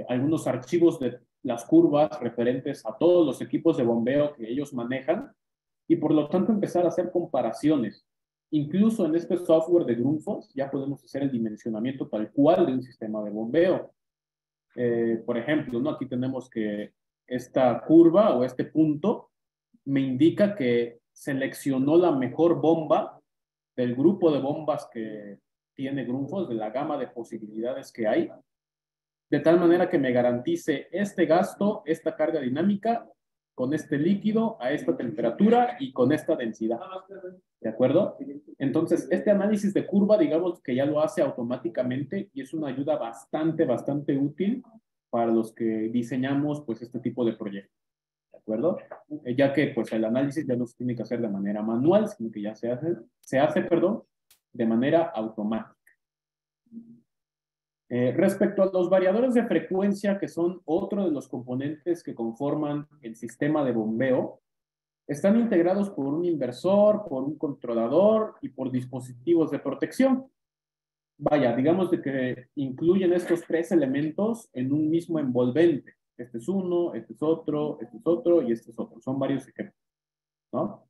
algunos archivos de las curvas referentes a todos los equipos de bombeo que ellos manejan y por lo tanto empezar a hacer comparaciones. Incluso en este software de Grundfos ya podemos hacer el dimensionamiento tal cual de un sistema de bombeo. Por ejemplo, ¿no? Aquí tenemos que esta curva o este punto me indica que seleccionó la mejor bomba del grupo de bombas que tiene Grundfos, de la gama de posibilidades que hay, de tal manera que me garantice este gasto, esta carga dinámica, con este líquido, a esta temperatura y con esta densidad. ¿De acuerdo? Entonces, este análisis de curva, digamos que ya lo hace automáticamente y es una ayuda bastante útil para los que diseñamos pues este tipo de proyectos. ¿De acuerdo? Ya que pues el análisis ya no se tiene que hacer de manera manual, sino que ya se hace de manera automática. Respecto a los variadores de frecuencia, que son otro de los componentes que conforman el sistema de bombeo, están integrados por un inversor, por un controlador y por dispositivos de protección. Vaya, digamos de que incluyen estos tres elementos en un mismo envolvente. Este es uno, este es otro, este es otro y este es otro. Son varios ejemplos, ¿no?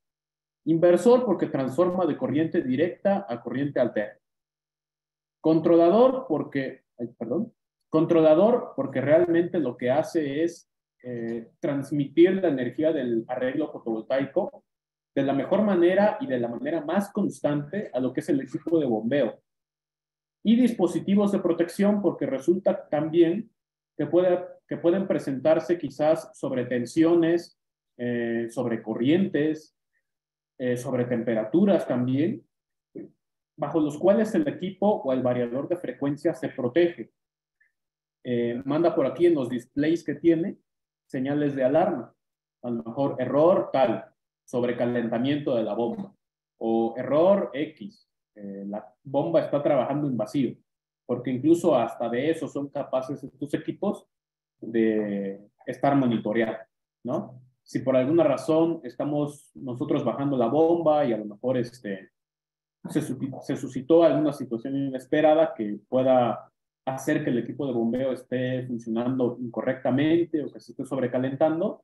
Inversor porque transforma de corriente directa a corriente alterna. Controlador porque realmente lo que hace es transmitir la energía del arreglo fotovoltaico de la mejor manera y de la manera más constante a lo que es el equipo de bombeo. Y dispositivos de protección porque resulta también que pueden presentarse quizás sobre tensiones, sobre corrientes, sobre temperaturas también, bajo los cuales el equipo o el variador de frecuencia se protege. Manda por aquí en los displays que tiene señales de alarma. A lo mejor error tal, sobrecalentamiento de la bomba. O error X, la bomba está trabajando en vacío. Porque incluso hasta de eso son capaces estos equipos de estar monitoreados, ¿no? Si por alguna razón estamos nosotros bajando la bomba y a lo mejor se suscitó alguna situación inesperada que pueda hacer que el equipo de bombeo esté funcionando incorrectamente o que se esté sobrecalentando,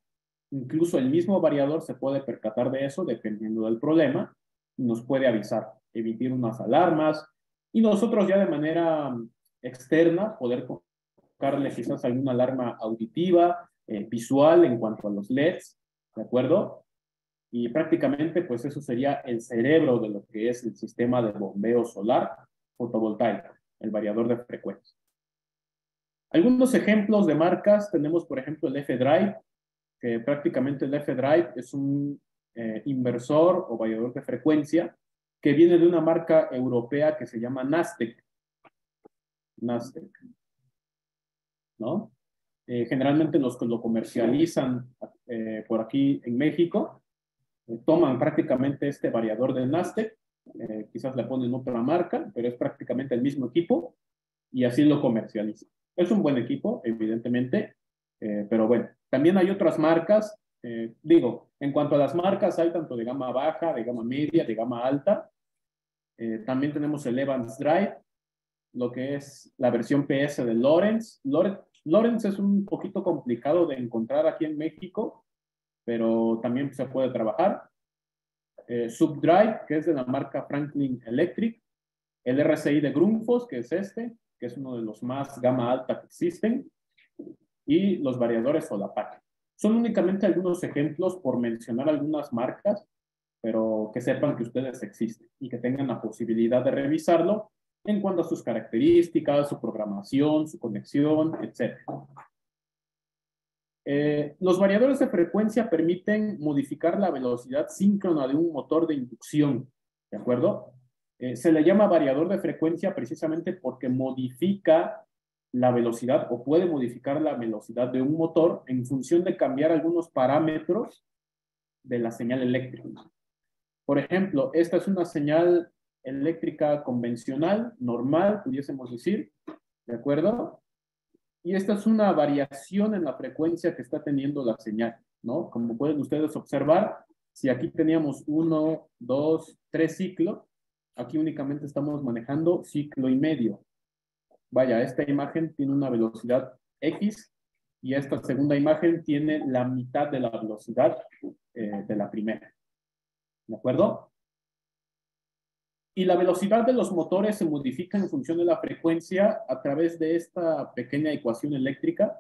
incluso el mismo variador se puede percatar de eso dependiendo del problema y nos puede avisar, emitir unas alarmas y nosotros ya de manera externa poder colocarle quizás alguna alarma auditiva, visual en cuanto a los LEDs, ¿de acuerdo? Y prácticamente, pues eso sería el cerebro de lo que es el sistema de bombeo solar fotovoltaico, el variador de frecuencia. Algunos ejemplos de marcas, tenemos por ejemplo el F-Drive, que prácticamente el F-Drive es un inversor o variador de frecuencia que viene de una marca europea que se llama Nastec, ¿no? Generalmente los que lo comercializan por aquí en México, toman prácticamente este variador de Nastec, quizás le ponen otra marca, pero es prácticamente el mismo equipo y así lo comercializan. Es un buen equipo, evidentemente, pero bueno, también hay otras marcas, en cuanto a las marcas, hay tanto de gama baja, de gama media, de gama alta. También tenemos el Evans Drive, lo que es la versión PS de Lawrence. Lawrence es un poquito complicado de encontrar aquí en México, pero también se puede trabajar. Subdrive, que es de la marca Franklin Electric. El RCI de Grundfos, que es que es uno de los más gama alta que existen. Y los variadores Solapake. Son únicamente algunos ejemplos por mencionar algunas marcas, pero que sepan que ustedes existen y que tengan la posibilidad de revisarlo en cuanto a sus características, su programación, su conexión, etc. Los variadores de frecuencia permiten modificar la velocidad síncrona de un motor de inducción, ¿de acuerdo? Se le llama variador de frecuencia precisamente porque modifica la velocidad o puede modificar la velocidad de un motor en función de cambiar algunos parámetros de la señal eléctrica. Por ejemplo, esta es una señal eléctrica convencional, normal, pudiésemos decir, ¿de acuerdo? Y esta es una variación en la frecuencia que está teniendo la señal, ¿no? Como pueden ustedes observar, Si aquí teníamos 1, 2, 3 ciclos, aquí únicamente estamos manejando ciclo y medio. Vaya, esta imagen tiene una velocidad X y esta segunda imagen tiene la mitad de la velocidad de la primera. ¿De acuerdo? Y la velocidad de los motores se modifica en función de la frecuencia a través de esta pequeña ecuación eléctrica,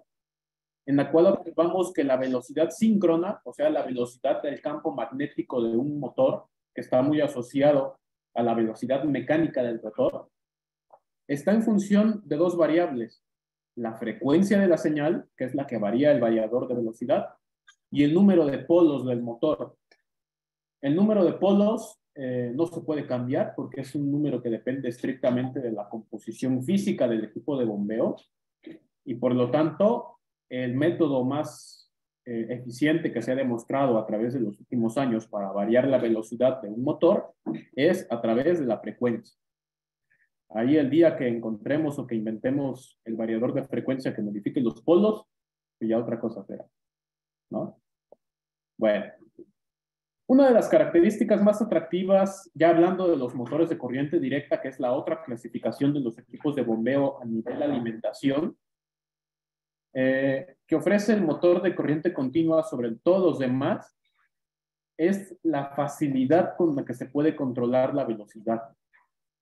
en la cual observamos que la velocidad síncrona, o sea, la velocidad del campo magnético de un motor, que está muy asociado a la velocidad mecánica del rotor, está en función de dos variables: la frecuencia de la señal, que es la que varía el variador de velocidad, y el número de polos del motor. El número de polos no se puede cambiar porque es un número que depende estrictamente de la composición física del equipo de bombeo, y por lo tanto el método más eficiente que se ha demostrado a través de los últimos años para variar la velocidad de un motor es a través de la frecuencia. Ahí el día que encontremos o que inventemos el variador de frecuencia que modifique los polos, pues ya otra cosa será, ¿no? Bueno, una de las características más atractivas, ya hablando de los motores de corriente directa, que es la otra clasificación de los equipos de bombeo a nivel de alimentación, que ofrece el motor de corriente continua sobre todos los demás, es la facilidad con la que se puede controlar la velocidad.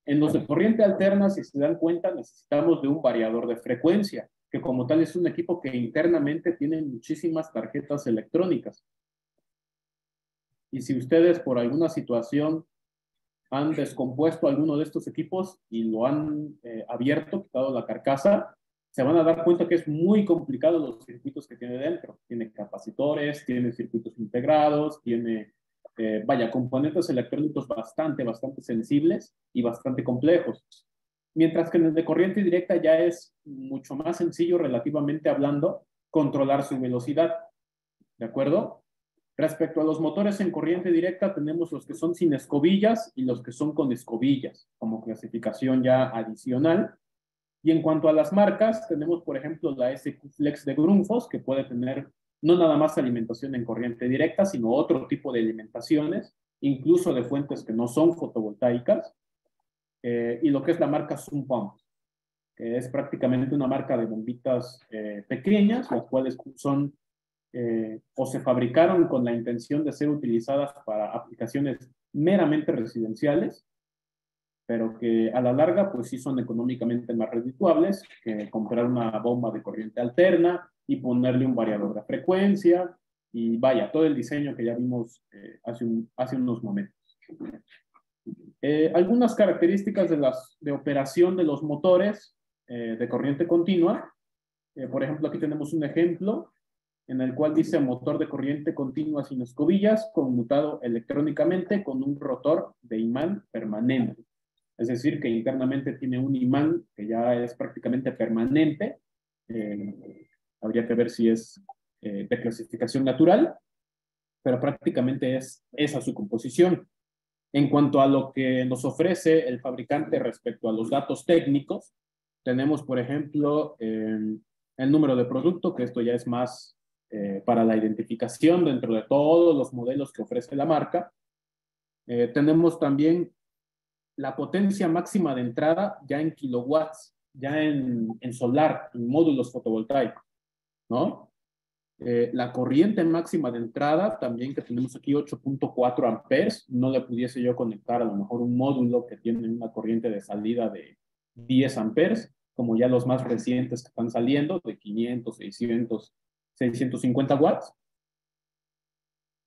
En los de corriente alterna, si se dan cuenta, necesitamos de un variador de frecuencia, que como tal es un equipo que internamente tiene muchísimas tarjetas electrónicas. Y si ustedes por alguna situación han descompuesto alguno de estos equipos y lo han abierto, quitado la carcasa, se van a dar cuenta que es muy complicado los circuitos que tiene dentro. Tiene capacitores, tiene circuitos integrados, tiene, componentes electrónicos bastante sensibles y bastante complejos. Mientras que en el de corriente directa ya es mucho más sencillo, relativamente hablando, controlar su velocidad. ¿De acuerdo? Respecto a los motores en corriente directa, tenemos los que son sin escobillas y los que son con escobillas, como clasificación ya adicional. Y en cuanto a las marcas, tenemos, por ejemplo, la SQ Flex de Grundfos, que puede tener no nada más alimentación en corriente directa, sino otro tipo de alimentaciones, incluso de fuentes que no son fotovoltaicas. Y lo que es la marca Zoom Pump, que es prácticamente una marca de bombitas pequeñas, las cuales son o se fabricaron con la intención de ser utilizadas para aplicaciones meramente residenciales, pero que a la larga pues sí son económicamente más redituables que comprar una bomba de corriente alterna y ponerle un variador de frecuencia y vaya, todo el diseño que ya vimos hace unos momentos. Algunas características de operación de los motores de corriente continua. Por ejemplo, aquí tenemos un ejemplo en el cual dice motor de corriente continua sin escobillas, conmutado electrónicamente con un rotor de imán permanente. Es decir, que internamente tiene un imán que ya es prácticamente permanente. Habría que ver si es de clasificación natural, pero prácticamente es esa su composición. En cuanto a lo que nos ofrece el fabricante respecto a los datos técnicos, tenemos, por ejemplo, el número de producto, que esto ya es más para la identificación dentro de todos los modelos que ofrece la marca. Tenemos también la potencia máxima de entrada ya en kilowatts, ya en solar, en módulos fotovoltaicos, ¿no? La corriente máxima de entrada, también que tenemos aquí 8.4 amperes, no le pudiese yo conectar a lo mejor un módulo que tiene una corriente de salida de 10 amperes, como ya los más recientes que están saliendo, de 500, 600, 650 watts.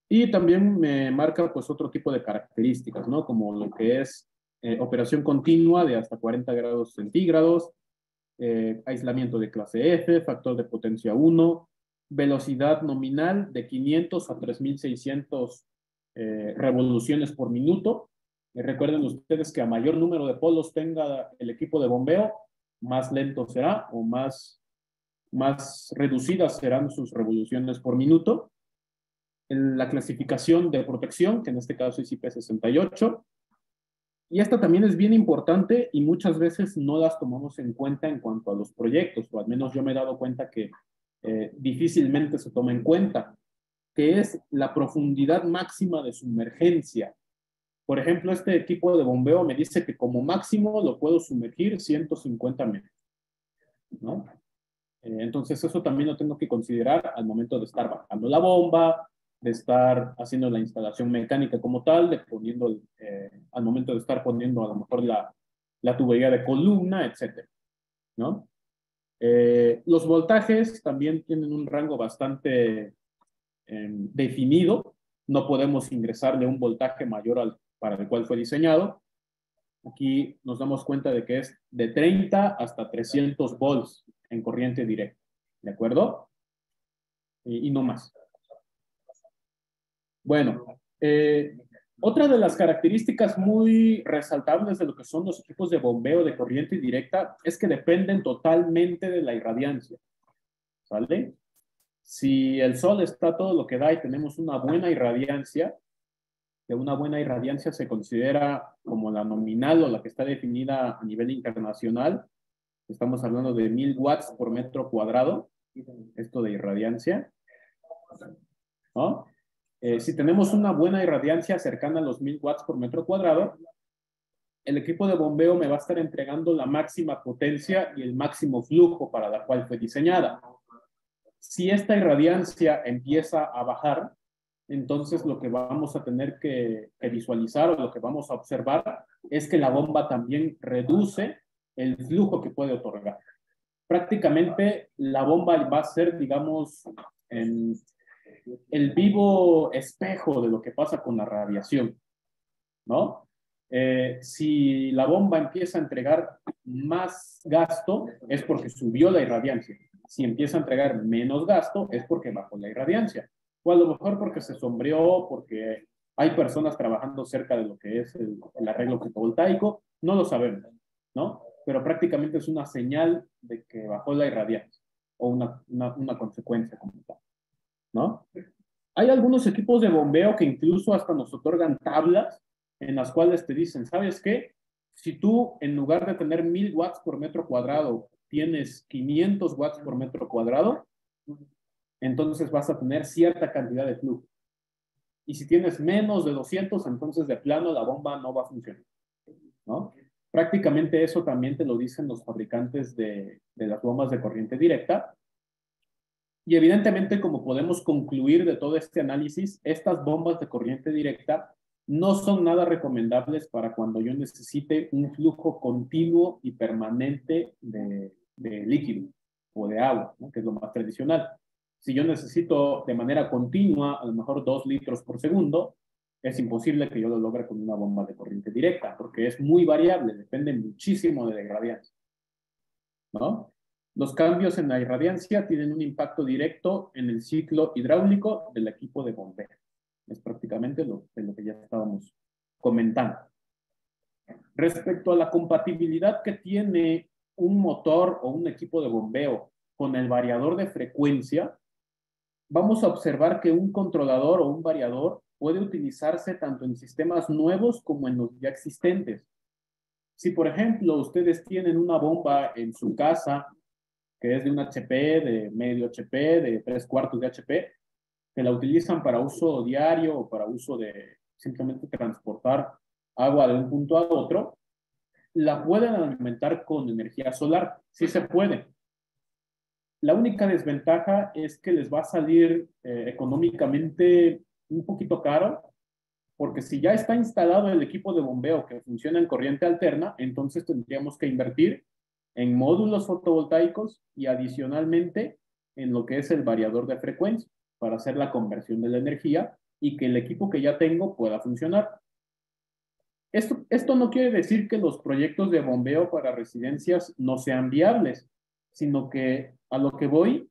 Y también me marca pues otro tipo de características, ¿no? Como lo que es operación continua de hasta 40 grados centígrados, aislamiento de clase F, factor de potencia 1, velocidad nominal de 500 a 3600 revoluciones por minuto. Recuerden ustedes que a mayor número de polos tenga el equipo de bombeo, más lento será o más reducidas serán sus revoluciones por minuto. La clasificación de protección, que en este caso es IP68. Y esta también es bien importante y muchas veces no las tomamos en cuenta en cuanto a los proyectos, o al menos yo me he dado cuenta que difícilmente se toma en cuenta. que es la profundidad máxima de sumergencia. Por ejemplo, este equipo de bombeo me dice que como máximo lo puedo sumergir 150 metros, ¿no? Entonces eso también lo tengo que considerar al momento de estar bajando la bomba, de estar haciendo la instalación mecánica como tal, de poniendo, al momento de estar poniendo a lo mejor la tubería de columna, etcétera, ¿no? Los voltajes también tienen un rango bastante definido. No podemos ingresarle un voltaje mayor para el cual fue diseñado. Aquí nos damos cuenta de que es de 30 hasta 300 volts en corriente directa. ¿De acuerdo? Y no más. Bueno, otra de las características muy resaltables de lo que son los equipos de bombeo de corriente directa es que dependen totalmente de la irradiancia. ¿Sale? Si el sol está todo lo que da y tenemos una buena irradiancia, que una buena irradiancia se considera como la nominal o la que está definida a nivel internacional, estamos hablando de 1000 watts por metro cuadrado, esto de irradiancia, ¿no? Si tenemos una buena irradiancia cercana a los 1000 watts por metro cuadrado, el equipo de bombeo me va a estar entregando la máxima potencia y el máximo flujo para la cual fue diseñada. Si esta irradiancia empieza a bajar, entonces lo que vamos a tener que visualizar o lo que vamos a observar es que la bomba también reduce el flujo que puede otorgar. Prácticamente la bomba va a ser, digamos, el vivo espejo de lo que pasa con la radiación, ¿no? Si la bomba empieza a entregar más gasto, es porque subió la irradiancia. Si empieza a entregar menos gasto, es porque bajó la irradiancia. O a lo mejor porque se sombreó, porque hay personas trabajando cerca de lo que es el arreglo fotovoltaico, no lo sabemos, ¿no? Pero prácticamente es una señal de que bajó la irradiancia o una consecuencia como tal, ¿no? Hay algunos equipos de bombeo que incluso hasta nos otorgan tablas en las cuales te dicen, ¿sabes qué? Si tú en lugar de tener 1000 watts por metro cuadrado tienes 500 watts por metro cuadrado, entonces vas a tener cierta cantidad de flujo. Y si tienes menos de 200, entonces de plano la bomba no va a funcionar, ¿no? Prácticamente eso también te lo dicen los fabricantes de las bombas de corriente directa. Y evidentemente, como podemos concluir de todo este análisis, estas bombas de corriente directa no son nada recomendables para cuando yo necesite un flujo continuo y permanente de líquido o de agua, ¿no? Que es lo más tradicional. Si yo necesito de manera continua, a lo mejor 2 litros por segundo, es imposible que yo lo logre con una bomba de corriente directa, porque es muy variable, depende muchísimo de la irradiancia, ¿no? Los cambios en la irradiancia tienen un impacto directo en el ciclo hidráulico del equipo de bombeo. Es prácticamente lo que ya estábamos comentando. Respecto a la compatibilidad que tiene un motor o un equipo de bombeo con el variador de frecuencia, vamos a observar que un controlador o un variador puede utilizarse tanto en sistemas nuevos como en los ya existentes. Si, por ejemplo, ustedes tienen una bomba en su casa que es de un HP, de medio HP, de 3/4 de HP, que la utilizan para uso diario o para uso de simplemente transportar agua de un punto a otro, la pueden alimentar con energía solar. Sí se puede. La única desventaja es que les va a salir económicamente un poquito caro, porque si ya está instalado el equipo de bombeo que funciona en corriente alterna, entonces tendríamos que invertir en módulos fotovoltaicos y adicionalmente en lo que es el variador de frecuencia para hacer la conversión de la energía y que el equipo que ya tengo pueda funcionar. Esto no quiere decir que los proyectos de bombeo para residencias no sean viables, sino que a lo que voy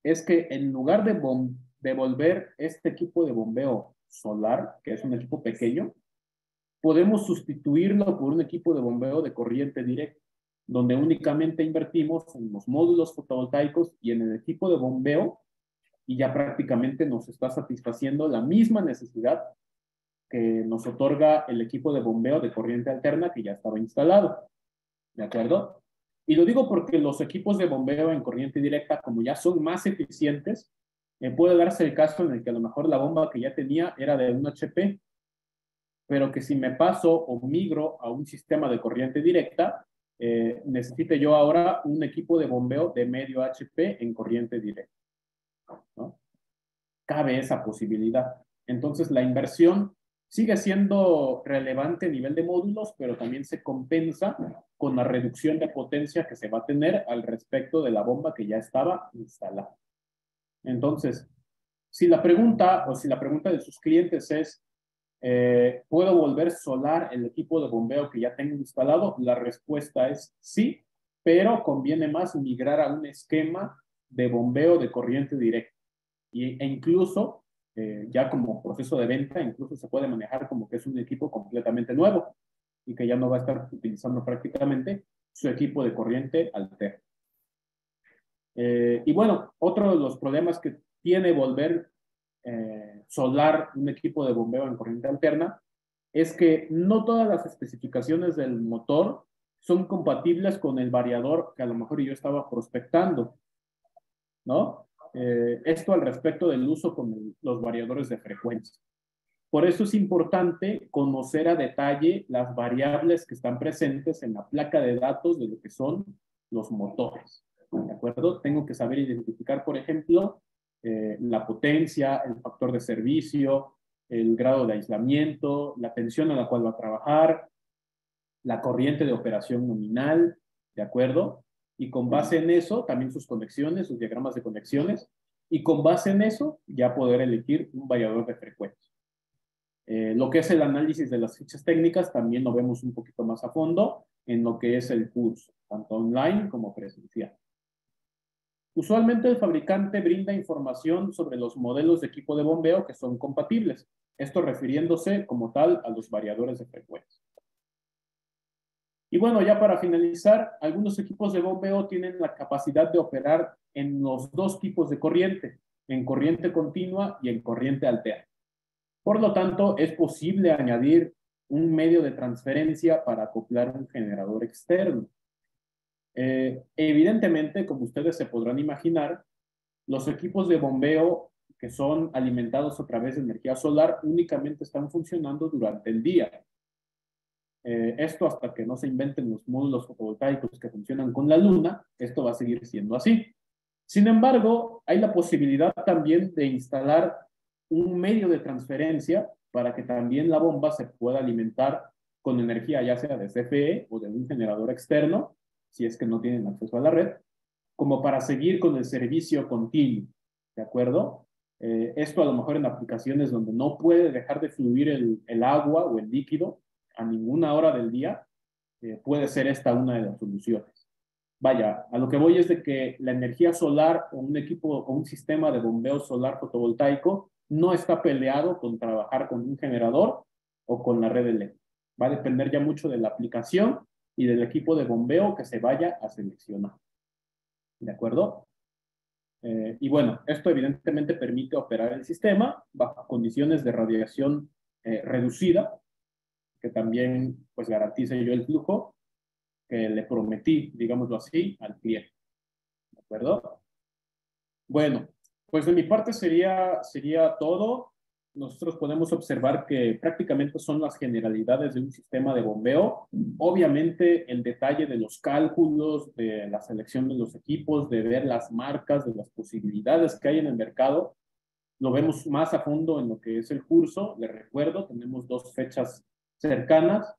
es que en lugar de volver este equipo de bombeo solar, que es un equipo pequeño, podemos sustituirlo por un equipo de bombeo de corriente directa, donde únicamente invertimos en los módulos fotovoltaicos y en el equipo de bombeo y ya prácticamente nos está satisfaciendo la misma necesidad que nos otorga el equipo de bombeo de corriente alterna que ya estaba instalado. ¿De acuerdo? Y lo digo porque los equipos de bombeo en corriente directa, como ya son más eficientes, Puede darse el caso en el que a lo mejor la bomba que ya tenía era de un HP, pero que si me paso o migro a un sistema de corriente directa, necesite yo ahora un equipo de bombeo de medio HP en corriente directa, ¿no? Cabe esa posibilidad. Entonces, la inversión sigue siendo relevante a nivel de módulos, pero también se compensa con la reducción de potencia que se va a tener al respecto de la bomba que ya estaba instalada. Entonces, si la pregunta de sus clientes es, ¿puedo volver solar el equipo de bombeo que ya tengo instalado? La respuesta es sí, pero conviene más migrar a un esquema de bombeo de corriente directa. E incluso, ya como proceso de venta, incluso se puede manejar como que es un equipo completamente nuevo y que ya no va a estar utilizando prácticamente su equipo de corriente alterna. Y bueno, otro de los problemas que tiene volver solar un equipo de bombeo en corriente alterna es que no todas las especificaciones del motor son compatibles con el variador que a lo mejor yo estaba prospectando, ¿no? Esto al respecto del uso con los variadores de frecuencia. Por eso es importante conocer a detalle las variables que están presentes en la placa de datos de lo que son los motores. ¿De acuerdo? Tengo que saber identificar, por ejemplo, la potencia, el factor de servicio, el grado de aislamiento, la tensión a la cual va a trabajar, la corriente de operación nominal, ¿de acuerdo? Y con base en eso, también sus conexiones, sus diagramas de conexiones, y con base en eso, ya poder elegir un variador de frecuencia. Lo que es el análisis de las fichas técnicas también lo vemos un poquito más a fondo en lo que es el curso, tanto online como presencial. Usualmente el fabricante brinda información sobre los modelos de equipo de bombeo que son compatibles, esto refiriéndose como tal a los variadores de frecuencia. Y bueno, ya para finalizar, algunos equipos de bombeo tienen la capacidad de operar en los dos tipos de corriente, en corriente continua y en corriente alterna. Por lo tanto, es posible añadir un medio de transferencia para acoplar un generador externo. Evidentemente, como ustedes se podrán imaginar, los equipos de bombeo que son alimentados a través de energía solar únicamente están funcionando durante el día. Esto hasta que no se inventen los módulos fotovoltaicos que funcionan con la luna, esto va a seguir siendo así. Sin embargo, hay la posibilidad también de instalar un medio de transferencia para que también la bomba se pueda alimentar con energía ya sea de CFE o de un generador externo, si es que no tienen acceso a la red, como para seguir con el servicio continuo, ¿de acuerdo? Esto a lo mejor en aplicaciones donde no puede dejar de fluir el agua o el líquido a ninguna hora del día, puede ser esta una de las soluciones. Vaya, a lo que voy es de que la energía solar o un equipo o un sistema de bombeo solar fotovoltaico no está peleado con trabajar con un generador o con la red eléctrica. Va a depender ya mucho de la aplicación y del equipo de bombeo que se vaya a seleccionar. ¿De acuerdo? Y bueno, esto evidentemente permite operar el sistema bajo condiciones de radiación reducida, que también pues garantice yo el flujo que le prometí, digámoslo así, al cliente. ¿De acuerdo? Bueno, pues de mi parte sería todo. Nosotros podemos observar que prácticamente son las generalidades de un sistema de bombeo. Obviamente el detalle de los cálculos, de la selección de los equipos, de ver las marcas, de las posibilidades que hay en el mercado, lo vemos más a fondo en lo que es el curso. Les recuerdo, tenemos dos fechas cercanas.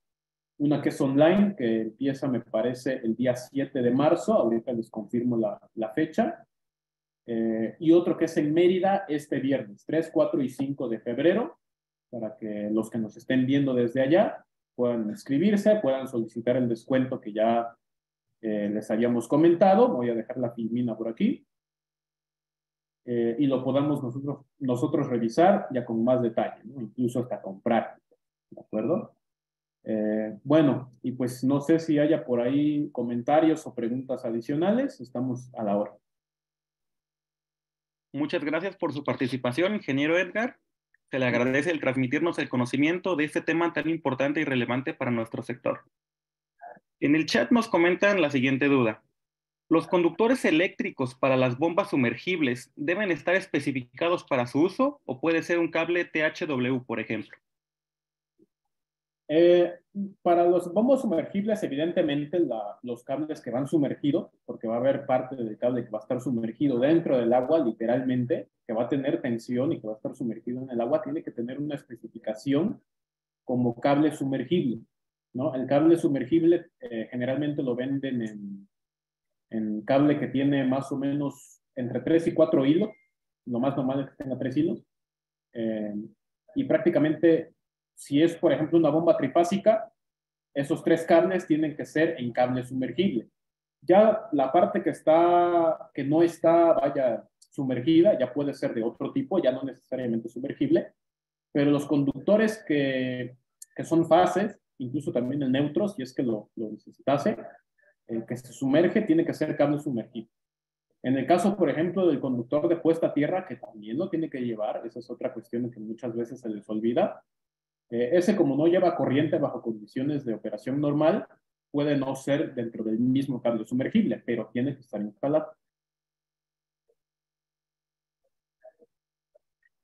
Una que es online, que empieza, me parece, el día 7 de marzo. Ahorita les confirmo la fecha. Y otro que es en Mérida este viernes, 3, 4 y 5 de febrero, para que los que nos estén viendo desde allá puedan inscribirse, puedan solicitar el descuento que ya les habíamos comentado. Voy a dejar la filmina por aquí. Y lo podamos nosotros revisar ya con más detalle, ¿no? Incluso hasta comprar. ¿De acuerdo? Bueno, y pues no sé si haya por ahí comentarios o preguntas adicionales. Estamos a la hora. Muchas gracias por su participación, ingeniero Edgar. Se le agradece el transmitirnos el conocimiento de este tema tan importante y relevante para nuestro sector. En el chat nos comentan la siguiente duda. ¿Los conductores eléctricos para las bombas sumergibles deben estar especificados para su uso o puede ser un cable THW, por ejemplo? Eh, para los bombos sumergibles, evidentemente los cables que van sumergidos, porque va a haber parte del cable que va a estar sumergido dentro del agua, literalmente, que va a tener tensión y que va a estar sumergido en el agua, tiene que tener una especificación como cable sumergible, ¿no? El cable sumergible generalmente lo venden en cable que tiene más o menos entre 3 y 4 hilos, lo más normal es que tenga 3 hilos, eh, y prácticamente si es, por ejemplo, una bomba trifásica, esos 3 cables tienen que ser en cable sumergible. Ya la parte que no está, vaya, sumergida, ya puede ser de otro tipo, ya no necesariamente sumergible, pero los conductores que son fases, incluso también el neutro, si es que lo necesitase, que se sumerge, tiene que ser cable sumergido. En el caso, por ejemplo, del conductor de puesta a tierra, que también lo tiene que llevar, esa es otra cuestión que muchas veces se les olvida, ese como no lleva corriente bajo condiciones de operación normal, puede no ser dentro del mismo cable sumergible, pero tiene que estar instalado.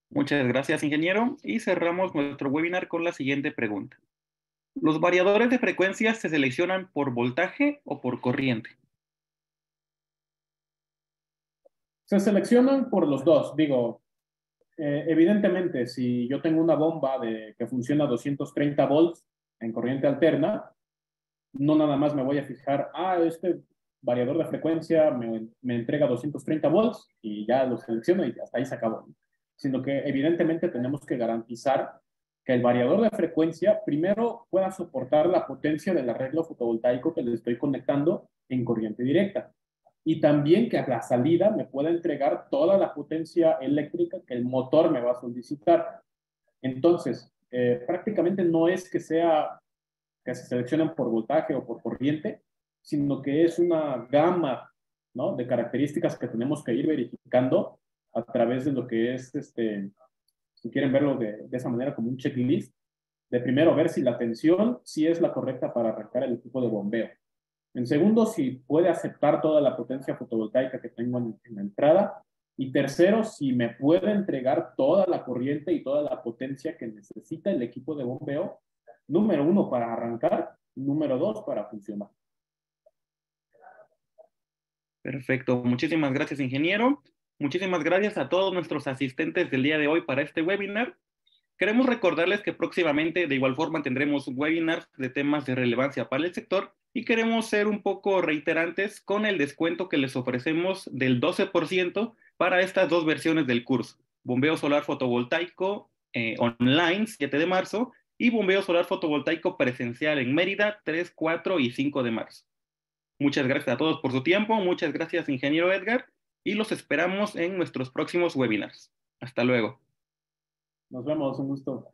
Muchas gracias, ingeniero. Y cerramos nuestro webinar con la siguiente pregunta. ¿Los variadores de frecuencias se seleccionan por voltaje o por corriente? Se seleccionan por los dos. Digo, evidentemente, si yo tengo una bomba que funciona a 230 volts en corriente alterna, no nada más me voy a fijar, este variador de frecuencia me entrega 230 volts y ya lo selecciono y hasta ahí se acabó. Sino que evidentemente tenemos que garantizar que el variador de frecuencia primero pueda soportar la potencia del arreglo fotovoltaico que le estoy conectando en corriente directa. Y también que a la salida me pueda entregar toda la potencia eléctrica que el motor me va a solicitar. Entonces, prácticamente no es que se seleccionan por voltaje o por corriente, sino que es una gama, ¿no?, de características que tenemos que ir verificando a través de lo que es, si quieren verlo de esa manera, como un checklist, de primero ver si la tensión sí es la correcta para arrancar el equipo de bombeo. En segundo, si puede aceptar toda la potencia fotovoltaica que tengo en la entrada. Y tercero, si me puede entregar toda la corriente y toda la potencia que necesita el equipo de bombeo, número 1 para arrancar, número 2 para funcionar. Perfecto. Muchísimas gracias, ingeniero. Muchísimas gracias a todos nuestros asistentes del día de hoy para este webinar. Queremos recordarles que próximamente de igual forma tendremos webinars de temas de relevancia para el sector y queremos ser un poco reiterantes con el descuento que les ofrecemos del 12% para estas dos versiones del curso. Bombeo solar fotovoltaico online 7 de marzo y bombeo solar fotovoltaico presencial en Mérida 3, 4 y 5 de marzo. Muchas gracias a todos por su tiempo, muchas gracias, ingeniero Edgar, y los esperamos en nuestros próximos webinars. Hasta luego. Nos vemos, un gusto.